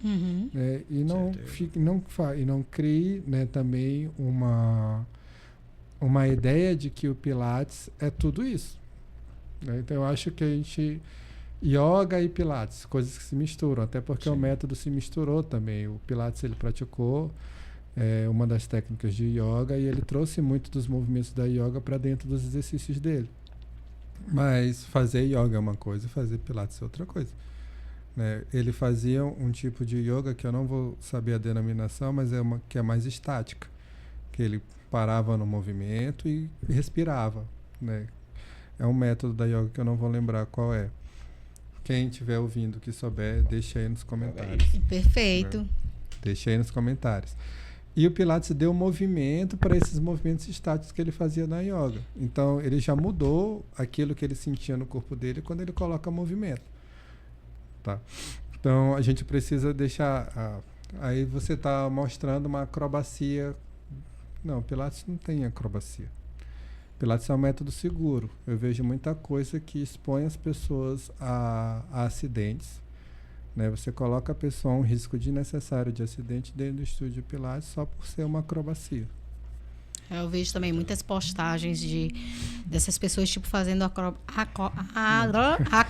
Né? E não crie, né, também uma ideia de que o Pilates é tudo isso. Né? Então eu acho que a gente... Yoga e Pilates, coisas que se misturam, até porque o método se misturou também. O Pilates ele praticou uma das técnicas de yoga e ele trouxe muito dos movimentos da yoga para dentro dos exercícios dele. Mas fazer yoga é uma coisa, fazer Pilates é outra coisa. Né? Ele fazia um tipo de yoga que eu não vou saber a denominação, mas que é mais estática, que ele parava no movimento e respirava. Né? É um método da yoga que eu não vou lembrar qual é. Quem estiver ouvindo que souber, deixa aí nos comentários. Perfeito. Né? Deixa aí nos comentários. E o Pilates deu movimento para esses movimentos estáticos que ele fazia na yoga. Então, ele já mudou aquilo que ele sentia no corpo dele quando ele coloca movimento. Tá? Então, a gente precisa deixar... aí você está mostrando uma acrobacia. Não, Pilates não tem acrobacia. Pilates é um método seguro. Eu vejo muita coisa que expõe as pessoas a acidentes. Né? Você coloca a pessoa a um risco desnecessário de acidente dentro do estúdio Pilates só por ser uma acrobacia. Eu vejo também muitas postagens dessas pessoas tipo fazendo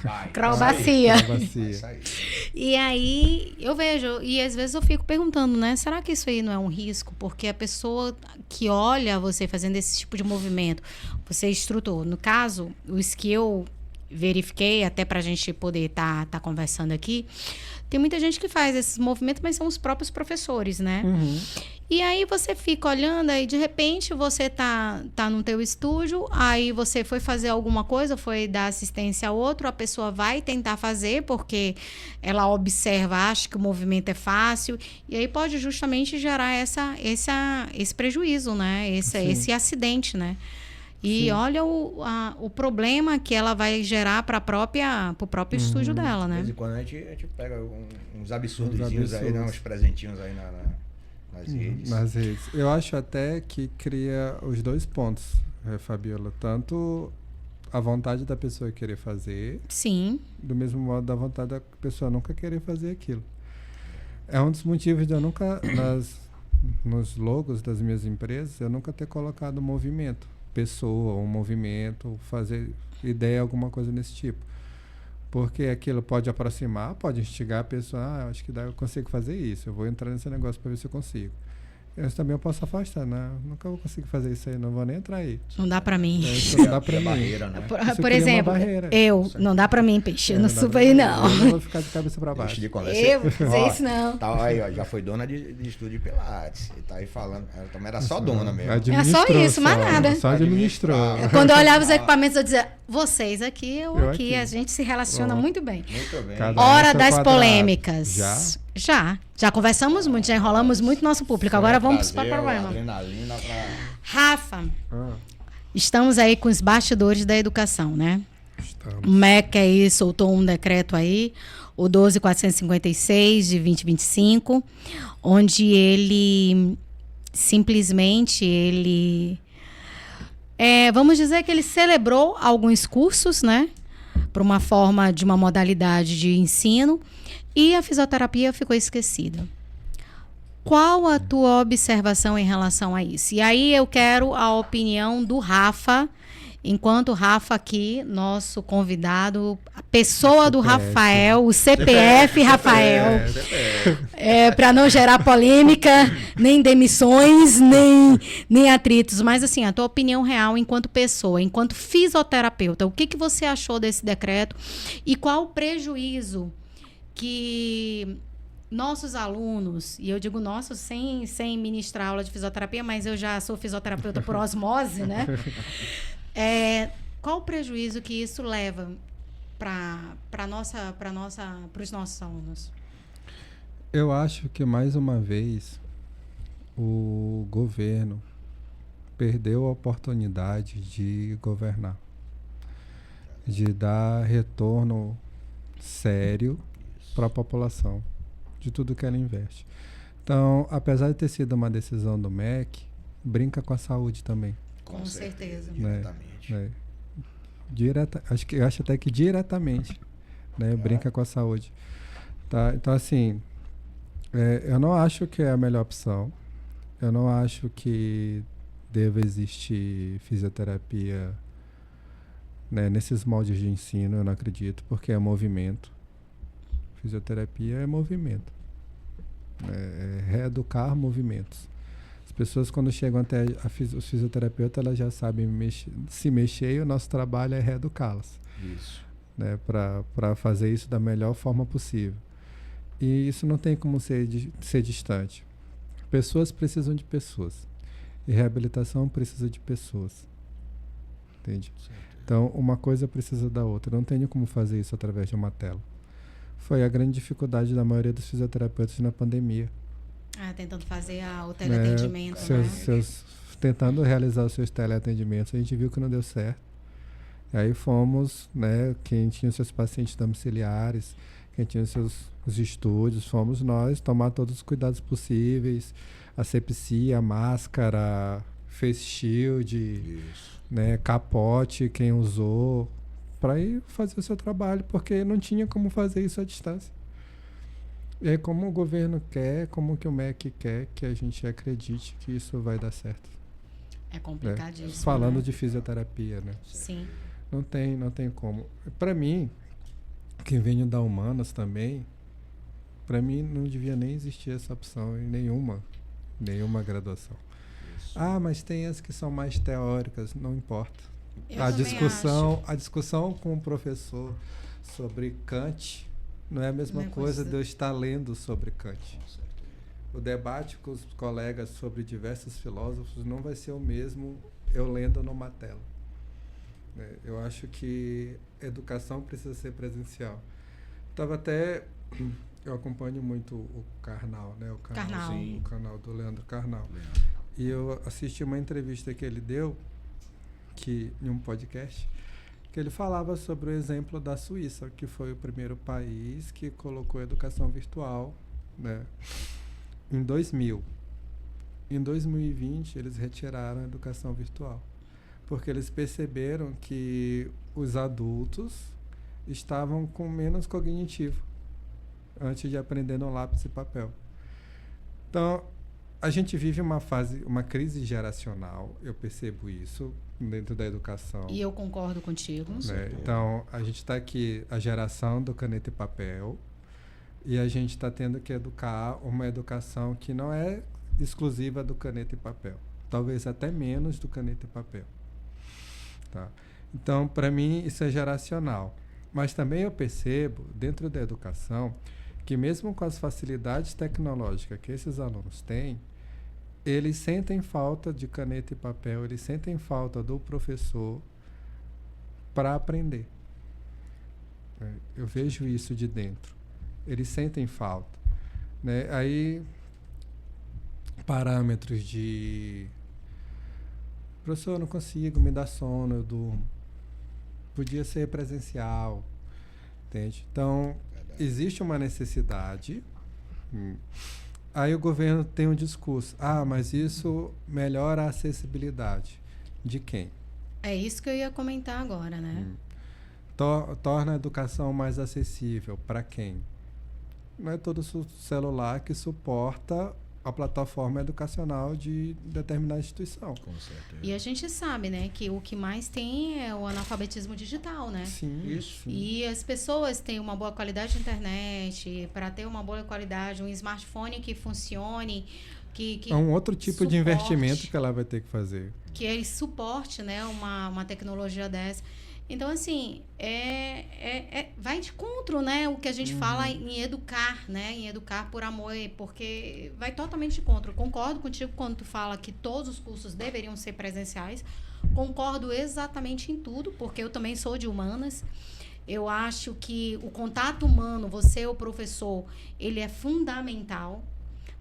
acrobacia. E aí eu vejo, e às vezes eu fico perguntando, né? Será que isso aí não é um risco? Porque a pessoa que olha você fazendo esse tipo de movimento, você é instrutor. No caso, os que eu verifiquei, até pra gente poder tá conversando aqui, tem muita gente que faz esses movimentos, mas são os próprios professores, né? E aí você fica olhando e de repente você tá no teu estúdio, aí você foi fazer alguma coisa, foi dar assistência a outro, a pessoa vai tentar fazer porque ela observa, acha que o movimento é fácil, e aí pode justamente gerar esse prejuízo, né? Esse acidente, né? E sim, olha o problema que ela vai gerar para o próprio estúdio dela, né? De vez em quando a gente pega uns absurdozinhos aí, né? Uns presentinhos aí nas redes. Nas redes. Eu acho até que cria os dois pontos, Fabiola. Tanto a vontade da pessoa querer fazer. Sim. Do mesmo modo da vontade da pessoa nunca querer fazer aquilo. É um dos motivos de eu nunca, nos logos das minhas empresas, eu nunca ter colocado movimento. Pessoa, um movimento, fazer ideia, alguma coisa desse tipo. Porque aquilo pode aproximar, pode instigar a pessoa, acho que eu consigo fazer isso, eu vou entrar nesse negócio para ver se eu consigo. Eu também posso afastar, né? Nunca vou conseguir fazer isso aí, não vou nem entrar aí. Não dá pra mim. Isso não dá pra mim. Barreira, né? Por exemplo, não dá pra mim, peixe. Eu não subo aí, não. Eu não vou ficar de cabeça pra baixo. Eu não sei isso, não. Tá aí, ó, já foi dona de estúdio de Pilates. E tá aí falando. Ela também era só dona mesmo. É só isso, mais nada. Só administrou. Quando eu olhava os equipamentos, eu dizia, vocês aqui, eu aqui. A gente se relaciona muito bem. Muito bem. Hora das polêmicas. Já conversamos muito, já enrolamos muito nosso público. Agora vamos para o problema. Rafa, estamos aí com os bastidores da educação, né? Estamos. O MEC aí soltou um decreto aí, o 12.456 de 2025, onde ele simplesmente vamos dizer que ele celebrou alguns cursos, né? Para uma forma de uma modalidade de ensino, e a fisioterapia ficou esquecida. Qual a tua observação em relação a isso? E aí eu quero a opinião do Rafa, enquanto o Rafa aqui, nosso convidado, a pessoa do Rafael, o CPF Rafael, para não gerar polêmica, nem demissões, nem atritos, mas assim, a tua opinião real enquanto pessoa, enquanto fisioterapeuta, o que você achou desse decreto e qual o prejuízo que nossos alunos, e eu digo nossos sem ministrar aula de fisioterapia, mas eu já sou fisioterapeuta por osmose, né? Qual o prejuízo que isso leva para os nossos alunos? Eu acho que, mais uma vez, o governo perdeu a oportunidade de governar, de dar retorno sério para a população de tudo que ela investe. Então, apesar de ter sido uma decisão do MEC, brinca com a saúde também. Com certeza. Diretamente. Né? Eu acho até que diretamente, né? Brinca com a saúde. Tá? Então, assim, eu não acho que é a melhor opção. Eu não acho que deva existir fisioterapia, né, nesses moldes de ensino. Eu não acredito, porque é movimento. Fisioterapia é movimento. É reeducar movimentos. As pessoas, quando chegam até os fisioterapeutas, elas já sabem se mexer, e o nosso trabalho é reeducá-las. Isso. Né, para fazer isso da melhor forma possível. E isso não tem como ser distante. Pessoas precisam de pessoas. E reabilitação precisa de pessoas. Entende? Certo. Então, uma coisa precisa da outra. Não tenho como fazer isso através de uma tela. Foi a grande dificuldade da maioria dos fisioterapeutas na pandemia. Tentando fazer o teleatendimento, né? Tentando realizar os seus teleatendimentos. A gente viu que não deu certo. E aí fomos, né, quem tinha seus pacientes domiciliares, quem tinha os estúdios, fomos nós tomar todos os cuidados possíveis, asepsia, máscara, face shield, né, capote, quem usou, para ir fazer o seu trabalho, porque não tinha como fazer isso à distância. E aí, como o governo quer, como que o MEC quer que a gente acredite que isso vai dar certo. É complicadíssimo. Falando, né? de fisioterapia, né? Sim. Não tem como. Para mim, que venho da Humanas também, para mim não devia nem existir essa opção em nenhuma graduação. Isso. Mas tem as que são mais teóricas, não importa. Eu A também discussão com o professor sobre Kant não é a mesma coisa de eu estar lendo sobre Kant. Com certeza. O debate com os colegas sobre diversos filósofos não vai ser o mesmo eu lendo numa tela. Eu acho que educação precisa ser presencial. Eu acompanho muito o Karnal, né? O canal do Leandro Carnal. E eu assisti uma entrevista que ele deu, em um podcast, que ele falava sobre o exemplo da Suíça, que foi o primeiro país que colocou a educação virtual, né, em 2000. Em 2020, eles retiraram a educação virtual, porque eles perceberam que os adultos estavam com menos cognitivo antes de aprender no lápis e papel. Então, a gente vive uma crise geracional, eu percebo isso dentro da educação. E eu concordo contigo. Né? Então, a gente está aqui, a geração do caneta e papel, e a gente está tendo que educar uma educação que não é exclusiva do caneta e papel. Talvez até menos do caneta e papel. Tá? Então, para mim, isso é geracional. Mas também eu percebo, dentro da educação, que mesmo com as facilidades tecnológicas que esses alunos têm, eles sentem falta de caneta e papel, eles sentem falta do professor para aprender. Eu vejo isso de dentro. Eles sentem falta. Né? Aí, parâmetros de... Professor, eu não consigo, me dá sono, eu durmo. Podia ser presencial. Entende? Então, existe uma necessidade. Aí o governo tem um discurso. Mas isso melhora a acessibilidade. De quem? É isso que eu ia comentar agora, né? Torna a educação mais acessível. Para quem? Não é todo celular que suporta a plataforma educacional de determinada instituição. Com certeza. E a gente sabe, né, que o que mais tem é o analfabetismo digital, né? Sim, isso. E as pessoas têm uma boa qualidade de internet, para ter uma boa qualidade, um smartphone que funcione, que é um outro tipo de investimento que ela vai ter que fazer. Que ele suporte, né, uma tecnologia dessa. Então, assim, vai de contra, né, o que a gente fala em educar, né, em educar por amor, porque vai totalmente de contra. Eu concordo contigo quando tu fala que todos os cursos deveriam ser presenciais. Concordo exatamente em tudo, porque eu também sou de humanas. Eu acho que o contato humano, você, o professor, ele é fundamental.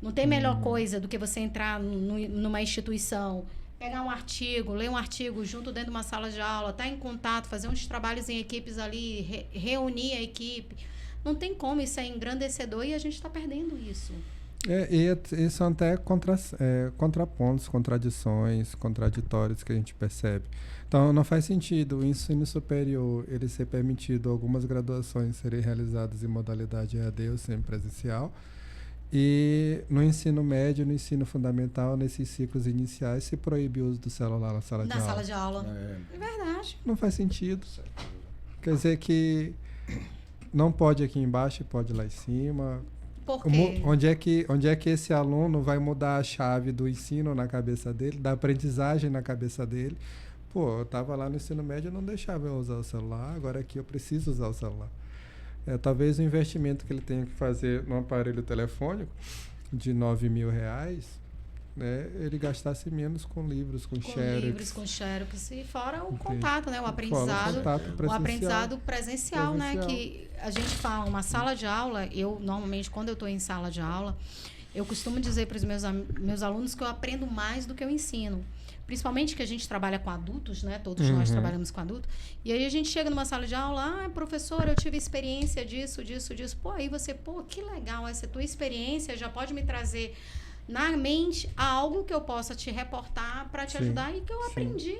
Não tem melhor coisa do que você entrar numa instituição, pegar um artigo, ler um artigo junto dentro de uma sala de aula, estar em contato, fazer uns trabalhos em equipes ali, reunir a equipe. Não tem como, isso é engrandecedor e a gente está perdendo isso. E são até contrapontos, contradições, contraditórios que a gente percebe. Então, não faz sentido o ensino superior ele ser permitido algumas graduações serem realizadas em modalidade EAD ou semipresencial, e no ensino médio, no ensino fundamental, nesses ciclos iniciais, se proíbe o uso do celular na sala de aula. Na sala de aula. É verdade. Não faz sentido. Quer dizer que não pode aqui embaixo e pode lá em cima. Por quê? Onde é que esse aluno vai mudar a chave do ensino na cabeça dele, da aprendizagem na cabeça dele? Pô, eu estava lá no ensino médio e não deixava eu usar o celular, agora aqui eu preciso usar o celular. Talvez o investimento que ele tenha que fazer no aparelho telefônico de R$9.000, né, ele gastasse menos com livros, com xerox, e fora o contato, né, o aprendizado presencial, né, que a gente fala, uma sala de aula, eu normalmente quando eu estou em sala de aula, eu costumo dizer para os meus alunos que eu aprendo mais do que eu ensino. Principalmente que a gente trabalha com adultos, né? Todos nós trabalhamos com adultos. E aí a gente chega numa sala de aula, professora, eu tive experiência disso. Pô, aí você, que legal, essa tua experiência já pode me trazer na mente algo que eu possa te reportar para te ajudar e que eu aprendi.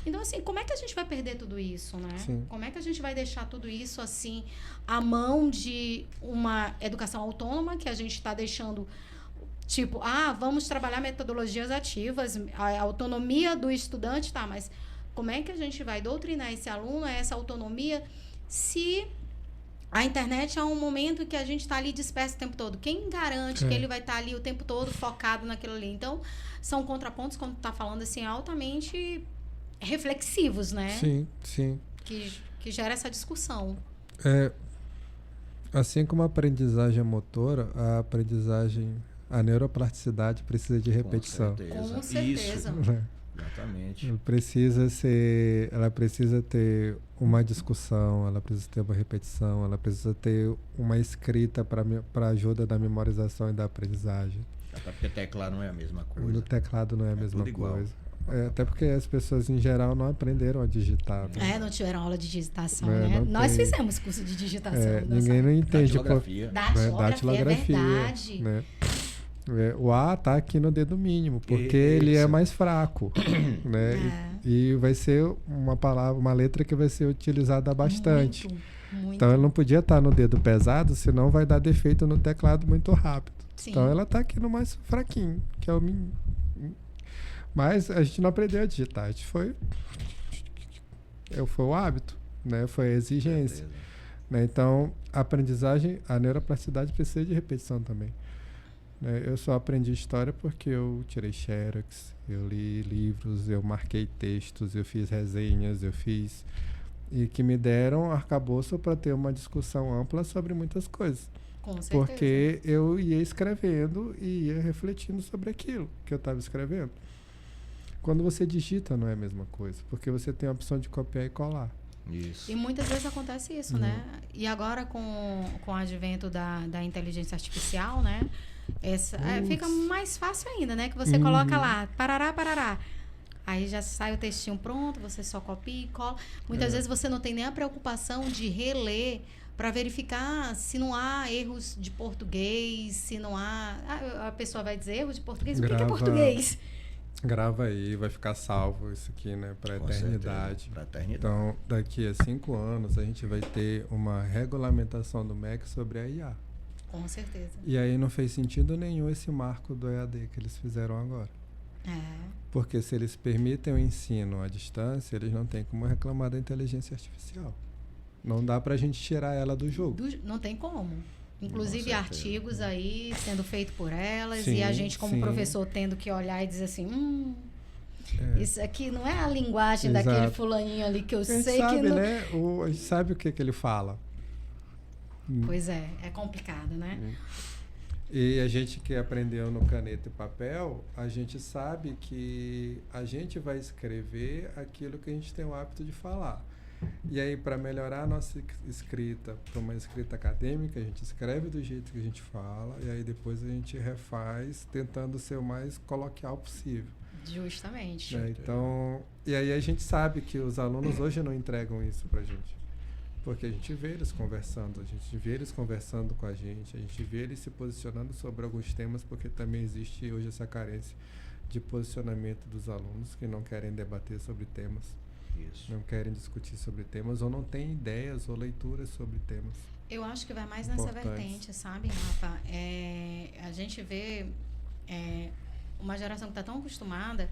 Então, assim, como é que a gente vai perder tudo isso, né? Sim. Como é que a gente vai deixar tudo isso, assim, à mão de uma educação autônoma que a gente está deixando... Tipo, vamos trabalhar metodologias ativas, a autonomia do estudante, tá, mas como é que a gente vai doutrinar esse aluno a essa autonomia se a internet é um momento que a gente está ali disperso o tempo todo? Quem garante que ele vai estar ali o tempo todo focado naquilo ali? Então, são contrapontos, como tu tá falando, assim, altamente reflexivos, né? Sim. Que gera essa discussão. Assim como a aprendizagem motora, a neuroplasticidade precisa de repetição. Com certeza. Isso. Exatamente. Ela precisa ter uma discussão, ela precisa ter uma repetição, ela precisa ter uma escrita para ajuda da memorização e da aprendizagem. Até porque teclado não é a mesma coisa. No teclado não é a mesma coisa. Até porque as pessoas em geral não aprenderam a digitar. Né? Não tiveram aula de digitação, né? Nós fizemos curso de digitação. Ninguém não entende. Datilografia, é verdade. Né? O A está aqui no dedo mínimo, porque ele é mais fraco, né? E vai ser uma letra que vai ser utilizada bastante. Muito. Então, ela não podia estar no dedo pesado, senão vai dar defeito no teclado muito rápido. Sim. Então, ela está aqui no mais fraquinho, que é o mínimo. Mas a gente não aprendeu a digitar, a gente foi o hábito, né? Foi a exigência. Né? Então, a aprendizagem, a neuroplasticidade precisa de repetição também. Eu só aprendi história porque eu tirei xerox, eu li livros, eu marquei textos, eu fiz resenhas, e que me deram arcabouço para ter uma discussão ampla sobre muitas coisas. Com certeza. Porque eu ia escrevendo e ia refletindo sobre aquilo que eu estava escrevendo. Quando você digita não é a mesma coisa, porque você tem a opção de copiar e colar. Isso. E muitas vezes acontece isso, né? E agora com o advento da inteligência artificial, né? Fica mais fácil ainda, né? Que você coloca lá, parará. Aí já sai o textinho pronto, você só copia e cola. Muitas vezes você não tem nem a preocupação de reler para verificar se não há erros de português, se não há... a pessoa vai dizer erros de português? O que é português? Grava aí, vai ficar salvo isso aqui, né? Para a eternidade. Para eternidade. Então, daqui a 5 anos, a gente vai ter uma regulamentação do MEC sobre a IA. Com certeza. E aí não fez sentido nenhum esse marco do EAD que eles fizeram agora. Porque se eles permitem o ensino à distância, eles não têm como reclamar da inteligência artificial. Não dá pra gente tirar ela do jogo. Não tem como. Inclusive artigos aí sendo feitos por elas, sim, e a gente como professor tendo que olhar e dizer assim, isso aqui não é a linguagem daquele fulaninho ali que eu sei sabe, que não... né? A gente sabe o que ele fala. Pois é complicado, né? E a gente que aprendeu no caneta e papel, a gente sabe que a gente vai escrever aquilo que a gente tem o hábito de falar. E aí, para melhorar a nossa escrita, para uma escrita acadêmica, a gente escreve do jeito que a gente fala, e aí depois a gente refaz, tentando ser o mais coloquial possível. Justamente. Então, e aí a gente sabe que os alunos hoje não entregam isso pra gente. Porque a gente vê eles conversando, com a gente vê eles se posicionando sobre alguns temas, porque também existe hoje essa carência de posicionamento dos alunos que não querem debater sobre temas, Isso. não querem discutir sobre temas, ou não têm ideias ou leituras sobre temas. Eu acho que vai mais nessa vertente, sabe, Rafa? A gente vê uma geração que está tão acostumada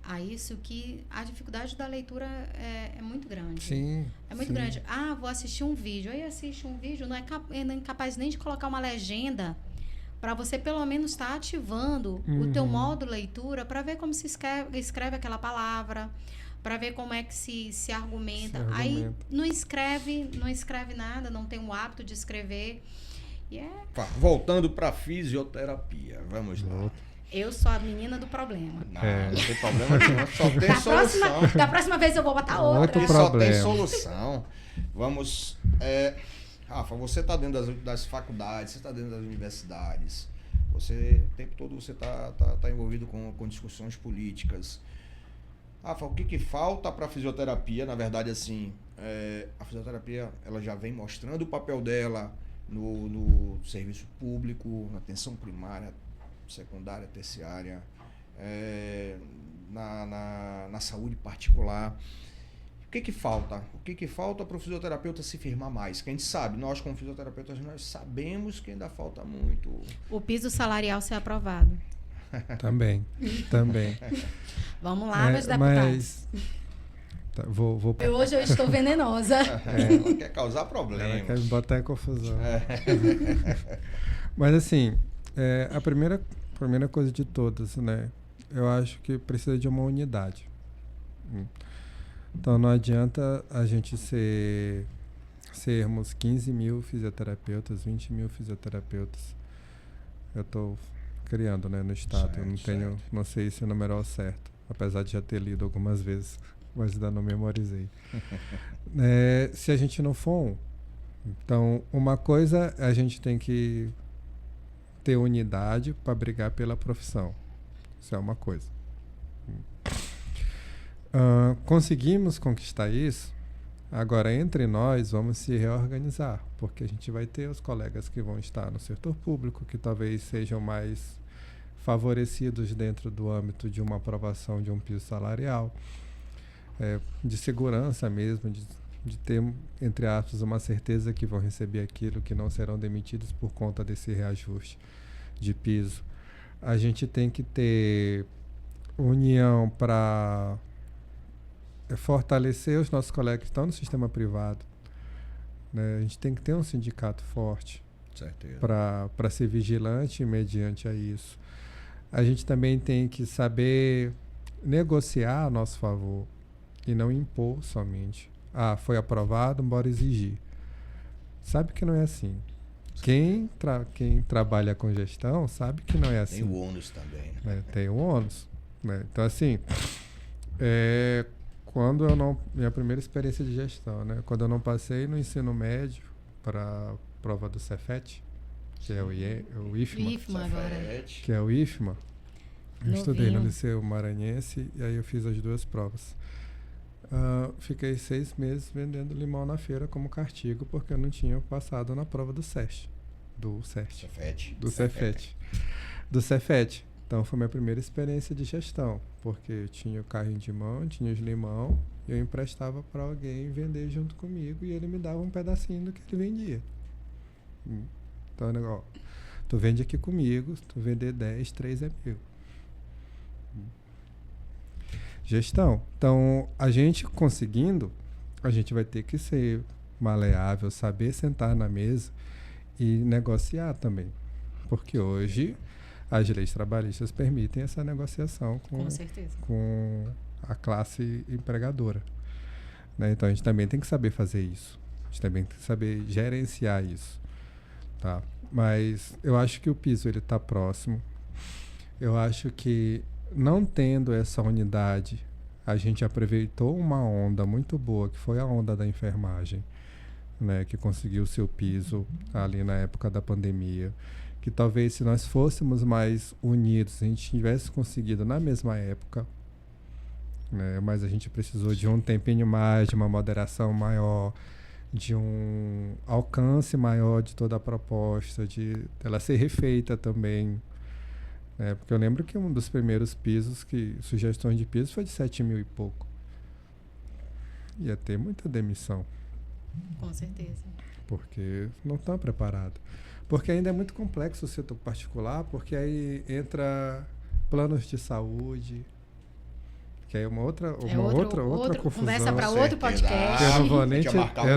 a isso que a dificuldade da leitura é muito grande. Sim. É muito grande. Vou assistir um vídeo. Aí assiste um vídeo, não é capaz nem de colocar uma legenda para você pelo menos estar ativando o teu modo leitura para ver como se escreve aquela palavra, para ver como é que se argumenta. Aí não escreve nada, não tem o hábito de escrever. Voltando para fisioterapia, vamos lá. Eu sou a menina do problema. Não tem problema nenhum, só tem solução. Da próxima vez eu vou botar outra. Só tem solução. Vamos... Rafa, você está dentro das faculdades, você está dentro das universidades. O tempo todo você está envolvido com discussões políticas. Rafa, o que falta para a fisioterapia? Na verdade, assim, a fisioterapia ela já vem mostrando o papel dela no serviço público, na atenção primária, secundária, terciária, na saúde particular. O que falta? O que falta para o fisioterapeuta se firmar mais? Que a gente sabe, nós como fisioterapeutas, nós sabemos que ainda falta muito. O piso salarial ser aprovado. Também. Vamos lá, meus deputados. Hoje eu estou venenosa. Ela quer causar problemas. Ela quer me botar em confusão. Mas assim, a primeira coisa de todas, né? Eu acho que precisa de uma unidade. Então não adianta a gente sermos 15 mil fisioterapeutas, 20 mil fisioterapeutas. Eu estou criando, né, no estado. Certo, eu não sei se o número é o certo, apesar de já ter lido algumas vezes, mas ainda não memorizei. Se a gente não for então uma coisa a gente tem que ter unidade para brigar pela profissão. Isso é uma coisa. Conseguimos conquistar isso, agora entre nós vamos se reorganizar, porque a gente vai ter os colegas que vão estar no setor público, que talvez sejam mais favorecidos dentro do âmbito de uma aprovação de um piso salarial, de segurança mesmo, de ter, entre aspas, uma certeza que vão receber aquilo, que não serão demitidos por conta desse reajuste de piso. A gente tem que ter união para fortalecer os nossos colegas que estão no sistema privado, né? A gente tem que ter um sindicato forte para ser vigilante mediante a isso. A gente também tem que saber negociar a nosso favor e não impor somente. Foi aprovado, bora exigir. Sabe que não é assim. Quem trabalha com gestão sabe que não é assim. Tem o ônus também. Né? Tem o ônus. Né? Então, assim, minha primeira experiência de gestão, né? Quando eu não passei no ensino médio para a prova do Cefet, que é o IFMA, agora. Que é o IFMA, eu estudei no Liceu Maranhense e aí eu fiz as duas provas. Fiquei 6 meses vendendo limão na feira como castigo porque eu não tinha passado na prova do Cefet. Do Cefet. Então foi minha primeira experiência de gestão, porque eu tinha o carrinho de mão, tinha os limão, e eu emprestava para alguém vender junto comigo e ele me dava um pedacinho do que ele vendia. Então, tu vende aqui comigo, se tu vender 10, 3 é meu. Gestão. Então, a gente conseguindo, a gente vai ter que ser maleável, saber sentar na mesa e negociar também. Porque hoje as leis trabalhistas permitem essa negociação com a classe empregadora. Né? Então, a gente também tem que saber fazer isso. A gente também tem que saber gerenciar isso. Tá? Mas eu acho que o piso está próximo. Eu acho que, não tendo essa unidade, a gente aproveitou uma onda muito boa, que foi a onda da enfermagem, né? Que conseguiu o seu piso ali na época da pandemia. Que talvez se nós fôssemos mais unidos, a gente tivesse conseguido na mesma época, né? Mas a gente precisou de um tempinho mais, de uma moderação maior, de um alcance maior de toda a proposta, de ela ser refeita também. Porque eu lembro que um dos primeiros pisos, sugestões de piso, foi de 7.000 e pouco. Ia ter muita demissão. Com certeza. Porque não estão preparados. Porque ainda é muito complexo o setor particular, porque aí entra planos de saúde, que aí é uma outra confusão. Conversa para outro podcast. Eu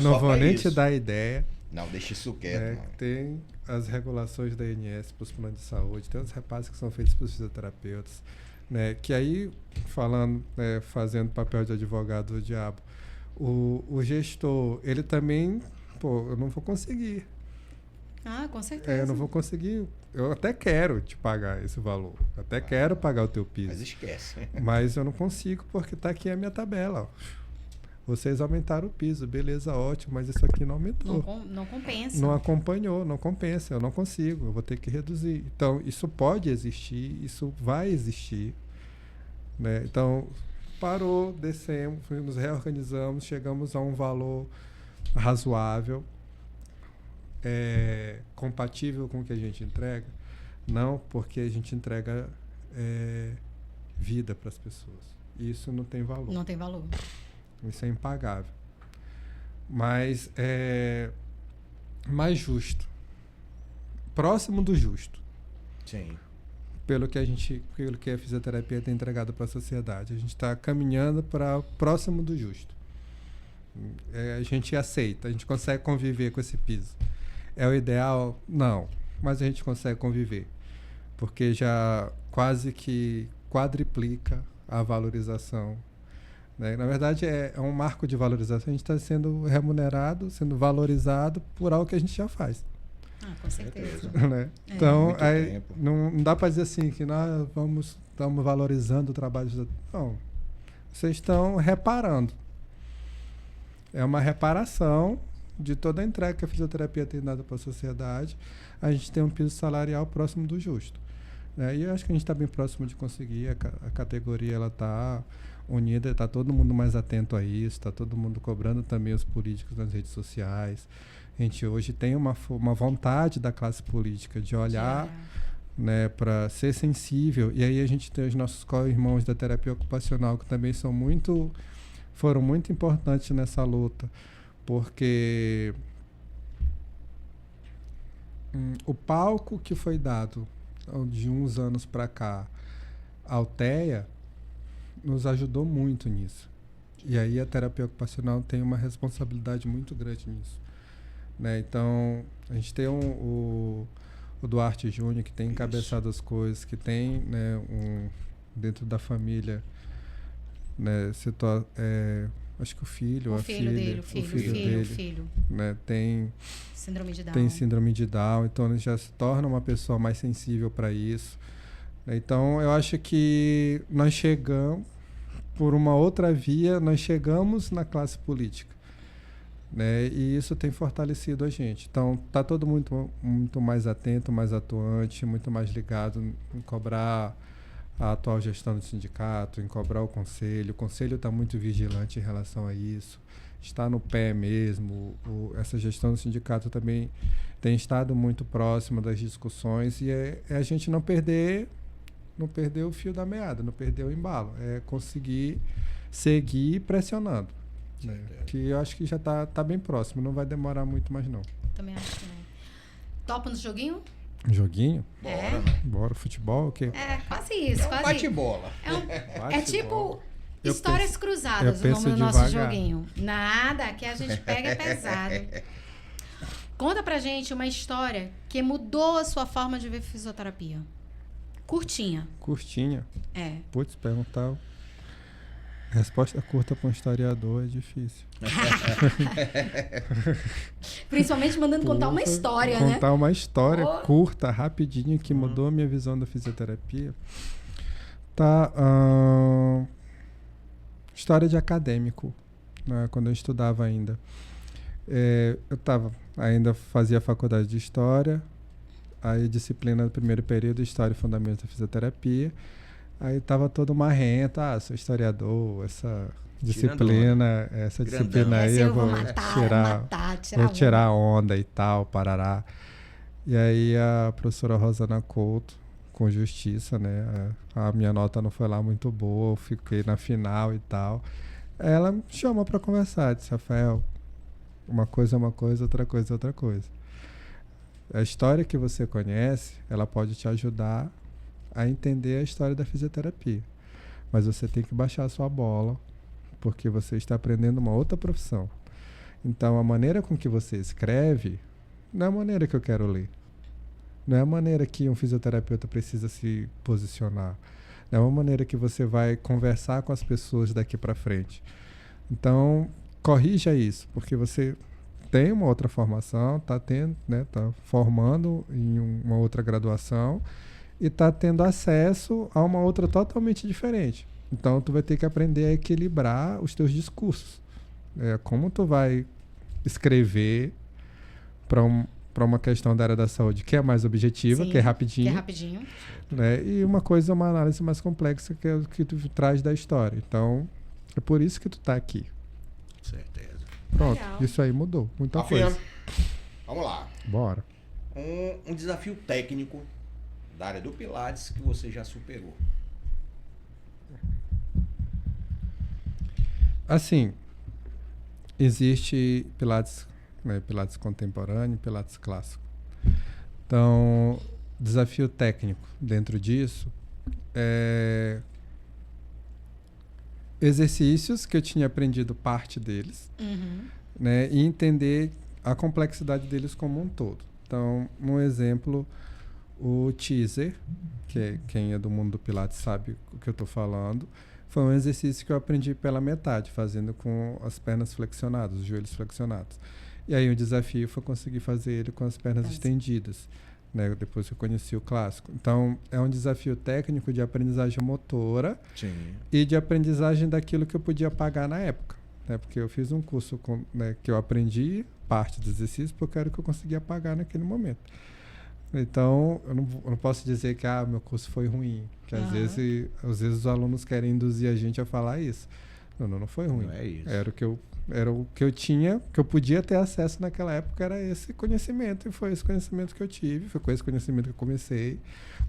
não vou nem te dar ideia. Não, deixa isso quieto. Tem as regulações da ANS para os planos de saúde, tem os repasses que são feitos para os fisioterapeutas, que aí, fazendo papel de advogado do diabo, o gestor, ele também, eu não vou conseguir. Ah, com certeza. Eu não vou conseguir. Eu até quero te pagar esse valor. Até quero pagar o teu piso. Mas esquece. Mas eu não consigo porque está aqui a minha tabela. Vocês aumentaram o piso. Beleza, ótimo. Mas isso aqui não aumentou. Não compensa. Não acompanhou, não compensa. Eu não consigo. Eu vou ter que reduzir. Então, isso pode existir. Isso vai existir. Então, parou, descemos, nos reorganizamos, chegamos a um valor razoável. Compatível com o que a gente entrega? Não, porque a gente entrega vida para as pessoas. Isso não tem valor. Não tem valor. Isso é impagável. Mas é mais justo. Próximo do justo. Sim. Pelo que a fisioterapia tem entregado para a sociedade. A gente está caminhando para próximo do justo. A gente aceita, a gente consegue conviver com esse piso. É o ideal? Não. Mas a gente consegue conviver. Porque já quase que quadriplica a valorização. Na verdade, é um marco de valorização. A gente está sendo remunerado, sendo valorizado por algo que a gente já faz. Ah, com certeza. Então, aí, não dá para dizer assim que nós estamos valorizando o trabalho dos outros. Não. Vocês estão reparando. É uma reparação de toda a entrega que a fisioterapia tem dado para a sociedade. A gente tem um piso salarial próximo do justo. E eu acho que a gente está bem próximo de conseguir. A categoria está unida, está todo mundo mais atento a isso, está todo mundo cobrando também os políticos nas redes sociais. A gente hoje tem uma vontade da classe política de olhar para ser sensível. E aí a gente tem os nossos co-irmãos da terapia ocupacional, que também foram muito importantes nessa luta, porque o palco que foi dado de uns anos para cá ao TEA nos ajudou muito nisso. E aí a terapia ocupacional tem uma responsabilidade muito grande nisso. Então, a gente tem o Duarte Júnior, que tem encabeçado as coisas, que tem dentro da família, acho que o filho dele, tem síndrome de Down. Tem síndrome de Down, então ele já se torna uma pessoa mais sensível para isso. Então, eu acho que nós chegamos, por uma outra via, nós chegamos na classe política. E isso tem fortalecido a gente. Então, está todo mundo muito mais atento, mais atuante, muito mais ligado em cobrar a atual gestão do sindicato, em cobrar o conselho. O conselho está muito vigilante em relação a isso. Está no pé mesmo. Essa gestão do sindicato também tem estado muito próxima das discussões, e é a gente não perder o fio da meada, não perder o embalo. É conseguir seguir pressionando. Que eu acho que já tá bem próximo, não vai demorar muito mais não. Também acho que não. Topa no joguinho? Joguinho? Bora. Bora, futebol, o quê? Quase isso. Quase. Bate-bola. É tipo histórias cruzadas o nome do nosso joguinho. Nada, que a gente pega é pesado. Conta pra gente uma história que mudou a sua forma de ver fisioterapia. Curtinha. Putz, perguntar. Resposta curta para um historiador é difícil. Principalmente mandando contar uma história, né? Contar uma história curta, rapidinho, que mudou a minha visão da fisioterapia. História de acadêmico, quando eu estudava ainda. Eu ainda fazia faculdade de História, aí disciplina do primeiro período, História e Fundamentos da Fisioterapia. Aí tava todo marrento, sou historiador, essa disciplina aí eu vou tirar onda e tal, parará. E aí a professora Rosana Couto, com justiça, né? A minha nota não foi lá muito boa, eu fiquei na final e tal. Ela me chamou para conversar, disse, Rafael, uma coisa é uma coisa, outra coisa é outra coisa. A história que você conhece, ela pode te ajudar a entender a história da fisioterapia. Mas você tem que baixar a sua bola, porque você está aprendendo uma outra profissão. Então, a maneira com que você escreve não é a maneira que eu quero ler. Não é a maneira que um fisioterapeuta precisa se posicionar. Não é uma maneira que você vai conversar com as pessoas daqui para frente. Então, corrija isso, porque você tem uma outra formação, está formando em uma outra graduação e está tendo acesso a uma outra totalmente diferente. Então, tu vai ter que aprender a equilibrar os teus discursos. Como tu vai escrever para uma questão da área da saúde que é mais objetiva, Sim, que é rapidinho. Né? E uma análise mais complexa que é o que tu traz da história. Então, é por isso que tu está aqui. Certeza. Pronto, Legal. Isso aí mudou. Muita Rafinha, coisa. vamos lá. Bora. Um desafio técnico da área do Pilates que você já superou. Assim, existe Pilates, né, Pilates contemporâneo e Pilates clássico. Então, desafio técnico dentro disso é exercícios que eu tinha aprendido parte deles, né, e entender a complexidade deles como um todo. Então, um exemplo, o teaser, que quem é do mundo do Pilates sabe o que eu estou falando, foi um exercício que eu aprendi pela metade, fazendo com as pernas flexionadas, os joelhos flexionados. E aí o desafio foi conseguir fazer ele com as pernas estendidas, né? Depois que eu conheci o clássico. Então, é um desafio técnico de aprendizagem motora. Sim. E de aprendizagem daquilo que eu podia pagar na época. Né? Porque eu fiz um curso que eu aprendi parte do exercício porque era o que eu conseguia pagar naquele momento. Então, eu não posso dizer que meu curso foi ruim. Que às vezes os alunos querem induzir a gente a falar isso. Não foi ruim. Não é isso. Era o que eu tinha, que eu podia ter acesso naquela época, era esse conhecimento. E foi esse conhecimento que eu tive, foi com esse conhecimento que eu comecei.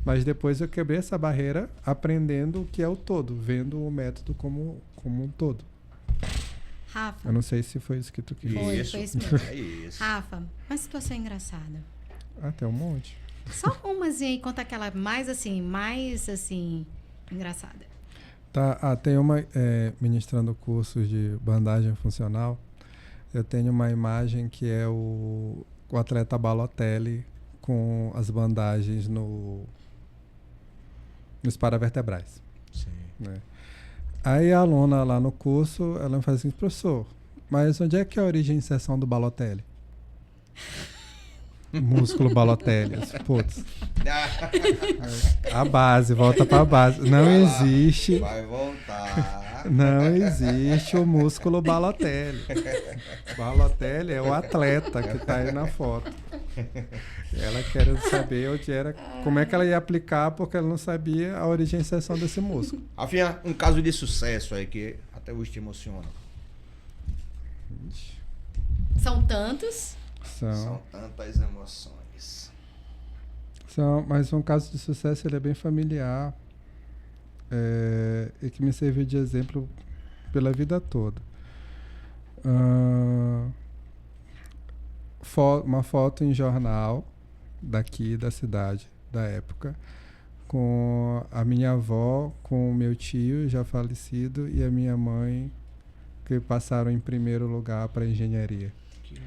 Mas depois eu quebrei essa barreira aprendendo o que é o todo, vendo o método como um todo. Rafa. Eu não sei se foi isso que tu quis. Foi isso mesmo. É isso. Rafa, uma situação engraçada. Tem um monte. Só umazinha aí, conta aquela mais assim, engraçada. Tá, tem uma, ministrando cursos de bandagem funcional, eu tenho uma imagem que é o atleta Balotelli com as bandagens nos paravertebrais. Sim. Né? Aí a aluna lá no curso, ela me faz assim, professor, mas onde é que é a origem e inserção do Balotelli? Músculo Balotelli. Putz. A base, volta pra base. Não existe. Vai voltar. Não existe o músculo Balotelli. Balotelli é o atleta que tá aí na foto. Ela quer saber onde era, como é que ela ia aplicar, porque ela não sabia a origem e inserção desse músculo. Rafinha, um caso de sucesso aí que até hoje te emociona. São tantos. São tantas emoções. Mas um caso de sucesso, ele é bem familiar e que me serviu de exemplo pela vida toda. Uma foto em jornal daqui da cidade, da época, com a minha avó, com o meu tio já falecido e a minha mãe, que passaram em primeiro lugar para engenharia.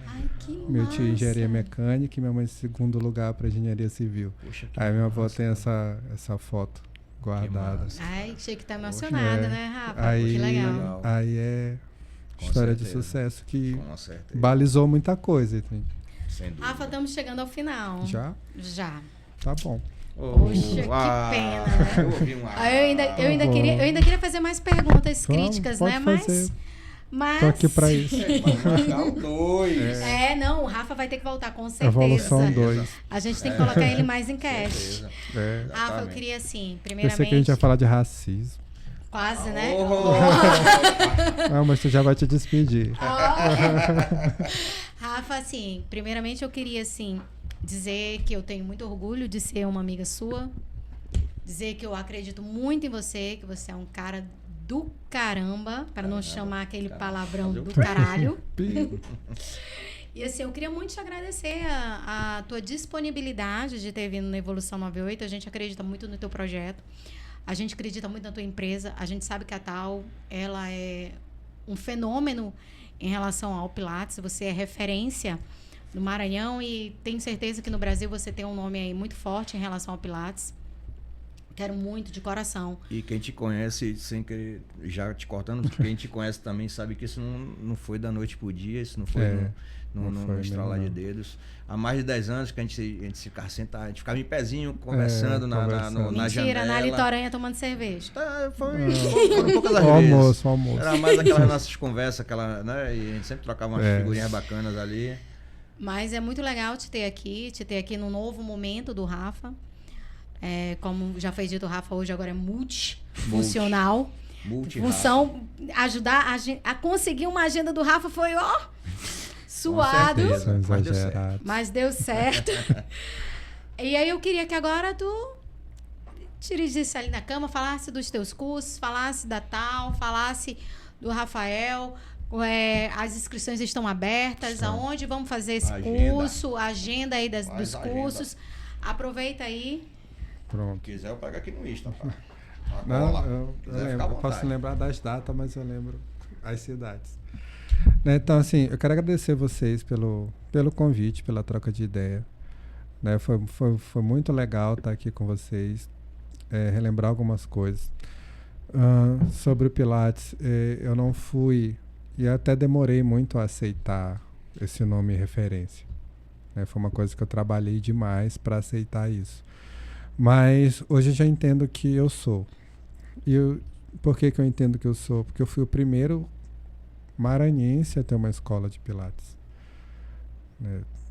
Ai, que Meu tio massa. engenharia mecânica e minha mãe em segundo lugar para engenharia civil. Poxa, que Aí minha avó massa, tem cara. essa foto guardada. massa. Ai, achei que tá emocionada, né, Rafa? Aí, que legal. Aí é Com história de certeza. sucesso que Com certeza. balizou muita coisa. Entende? Sem dúvida. Rafa, estamos chegando ao final. Já? Já. Tá bom. Poxa, que pena, né? Eu ouvi uma... Eu ainda queria fazer mais perguntas Vamos, críticas, pode né? fazer. Mas... Tô aqui pra isso. Vai marcar o 2. Não, o Rafa vai ter que voltar, com certeza. Evolução 2. A gente tem que colocar ele mais em cast. É. Rafa, eu queria assim, Pensei primeiramente... que a gente ia falar de racismo. Quase, né? Não, mas tu já vai te despedir. Rafa, assim, primeiramente eu queria, assim, dizer que eu tenho muito orgulho de ser uma amiga sua. Dizer que eu acredito muito em você, que você é um cara do caramba, para não chamar aquele palavrão do caralho. E assim, eu queria muito te agradecer a tua disponibilidade de ter vindo na Evolução 98. A gente acredita muito no teu projeto. A gente acredita muito na tua empresa. A gente sabe que a Tal, ela é um fenômeno em relação ao Pilates. Você é referência no Maranhão e tenho certeza que no Brasil você tem um nome aí muito forte em relação ao Pilates. Quero muito, de coração. E quem te conhece, sem querer, já te cortando, quem te conhece também sabe que isso não foi da noite pro dia, isso não foi no estralar de dedos. Há mais de 10 anos que a gente ficava sentado, a gente ficava em pezinho, conversando na janela. Mentira, na Litoranha tomando cerveja. Foram poucas as vezes. O almoço. Era mais aquelas nossas conversas, né? E a gente sempre trocava umas figurinhas bacanas ali. Mas é muito legal te ter aqui no novo momento do Rafa. Como já foi dito, o Rafa hoje agora é multifuncional. Função, ajudar a conseguir uma agenda do Rafa foi, suado. Mas deu certo. E aí eu queria que agora tu te dirigisse ali na cama, falasse dos teus cursos, falasse da Tal, falasse do Rafael. As inscrições estão abertas. Aonde vamos fazer esse curso? A agenda aí dos cursos. Aproveita aí. Pronto. Se quiser, eu pego aqui no Insta. Não, eu lembro. Eu posso lembrar das datas, mas eu lembro as cidades. Então, assim, eu quero agradecer vocês pelo convite, pela troca de ideia. Foi muito legal estar aqui com vocês, relembrar algumas coisas. Sobre o Pilates, eu não fui, e até demorei muito a aceitar esse nome referência. Foi uma coisa que eu trabalhei demais para aceitar isso. Mas hoje eu já entendo que eu sou. Por que eu entendo que eu sou? Porque eu fui o primeiro maranhense a ter uma escola de Pilates.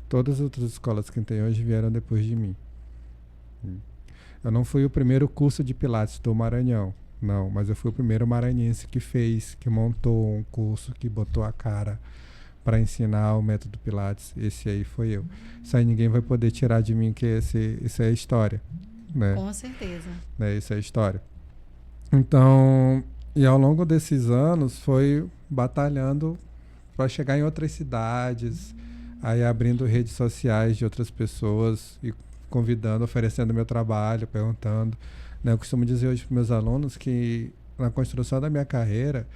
Todas as outras escolas que tem hoje vieram depois de mim. Eu não fui o primeiro curso de Pilates do Maranhão, não, mas eu fui o primeiro maranhense que montou um curso, que botou a cara para ensinar o método Pilates. Esse aí foi eu. Isso aí ninguém vai poder tirar de mim, que isso é história. Com certeza. Isso é história. Então, e ao longo desses anos foi batalhando para chegar em outras cidades, aí abrindo redes sociais de outras pessoas e convidando, oferecendo meu trabalho, perguntando. Eu costumo dizer hoje para meus alunos que na construção da minha carreira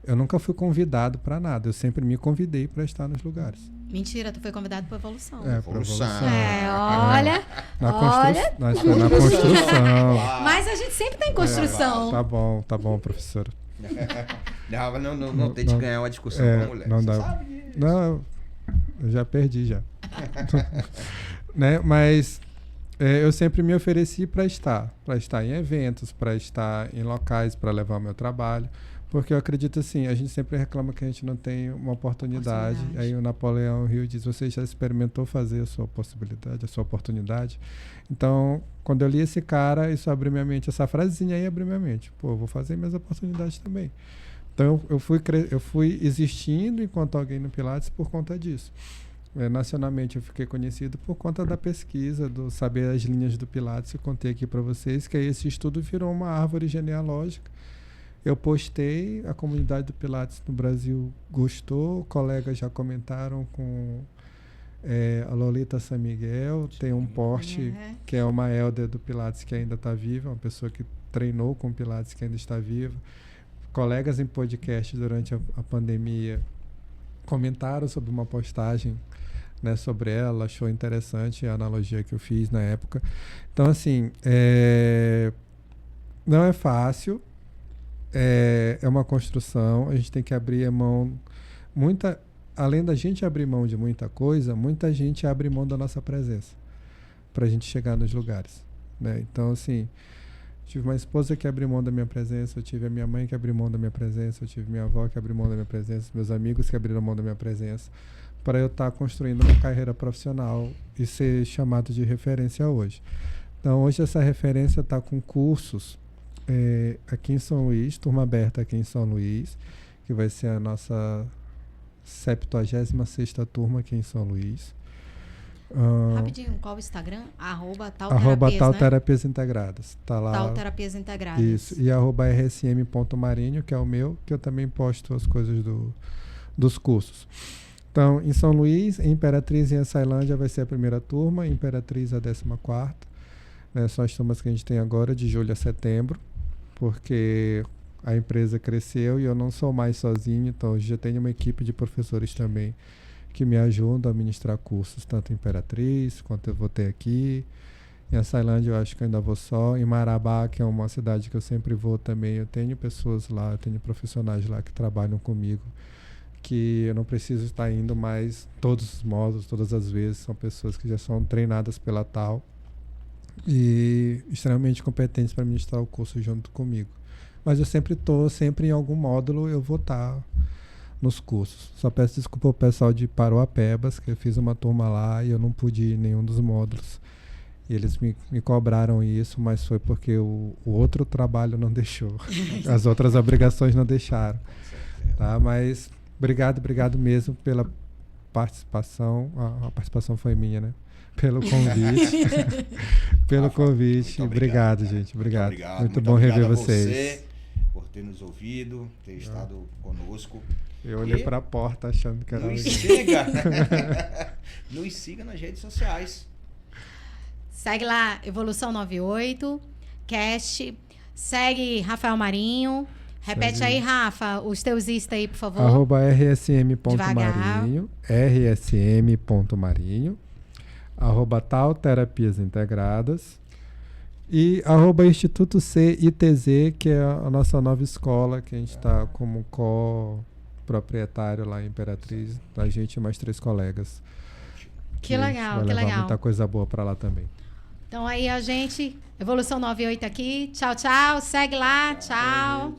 eu nunca fui convidado para nada, eu sempre me convidei para estar nos lugares. Mentira, tu foi convidado para Evolução. Para Evolução. Olha. Na construção. Mas a gente sempre tá em construção. Tá bom, professora. Não tente ganhar uma discussão com a mulher. Não dá. Não, eu já perdi já. Mas eu sempre me ofereci para estar em eventos, para estar em locais, para levar o meu trabalho. Porque eu acredito assim, a gente sempre reclama que a gente não tem uma oportunidade. Aí o Napoleão Hill diz, você já experimentou fazer a sua possibilidade, a sua oportunidade? Então, quando eu li esse cara, isso abriu minha mente, essa frasezinha aí abriu minha mente. Pô, eu vou fazer minhas oportunidades também. Então, eu fui existindo enquanto alguém no Pilates por conta disso. Nacionalmente, eu fiquei conhecido por conta da pesquisa, do saber as linhas do Pilates. Eu contei aqui para vocês que aí esse estudo virou uma árvore genealógica. Eu postei, a comunidade do Pilates no Brasil gostou, colegas já comentaram com a Lolita San Miguel, tem um Porsche, que é uma elder do Pilates que ainda está viva, uma pessoa que treinou com Pilates que ainda está viva. Colegas em podcast durante a pandemia comentaram sobre uma postagem, sobre ela, achou interessante a analogia que eu fiz na época. Então, assim, não é fácil. É uma construção, a gente tem que abrir a mão. Além da gente abrir mão de muita coisa, muita gente abre mão da nossa presença para a gente chegar nos lugares. Então, assim, tive uma esposa que abriu mão da minha presença, eu tive a minha mãe que abriu mão da minha presença, eu tive minha avó que abriu mão da minha presença, meus amigos que abriram mão da minha presença, para eu estar construindo uma carreira profissional e ser chamado de referência hoje. Então, hoje essa referência está com cursos aqui em São Luís, turma aberta aqui em São Luís, que vai ser a nossa 76ª turma aqui em São Luís. Rapidinho, qual o Instagram? @Terapias Integradas. Tá lá. Terapias Integradas. Isso. E @rsm.marinho, que é o meu, que eu também posto as coisas dos cursos. Então, em São Luís, em Imperatriz e em Açailândia vai ser a primeira turma, Imperatriz a 14ª. São as turmas que a gente tem agora, de julho a setembro, porque a empresa cresceu e eu não sou mais sozinho, então eu já tenho uma equipe de professores também que me ajudam a ministrar cursos, tanto em Imperatriz quanto eu vou ter aqui. Em Açailândia eu acho que eu ainda vou só. Em Marabá, que é uma cidade que eu sempre vou também, eu tenho pessoas lá, eu tenho profissionais lá que trabalham comigo, que eu não preciso estar indo mais todos os módulos, todas as vezes. São pessoas que já são treinadas pela TAL e extremamente competentes para ministrar o curso junto comigo. Mas eu sempre em algum módulo eu vou estar nos cursos. Só peço desculpa ao pessoal de Paroapebas, que eu fiz uma turma lá e eu não pude ir em nenhum dos módulos. E eles me cobraram isso, mas foi porque o outro trabalho não deixou. As outras obrigações não deixaram. Tá? Mas obrigado mesmo pela participação. A participação foi minha, né? Pelo convite. Pelo convite. Obrigado, gente. Obrigado. Muito bom rever vocês. Por ter nos ouvido, ter estado conosco. Eu olhei para a porta achando que era nos siga nas redes sociais. Segue lá, Evolução 98, Cast. Segue Rafael Marinho. Repete aí, Rafa, os teus Insta aí, por favor. @rsm.marinho. rsm.marinho. @Tal Terapias Integradas. E @Instituto CITZ, que é a nossa nova escola, que a gente está como co-proprietário lá em Imperatriz, a gente e mais 3 colegas. Que legal, vai levar muita coisa boa para lá também. Então aí a gente, Evolução 98 aqui. Tchau, tchau. Segue lá, tchau.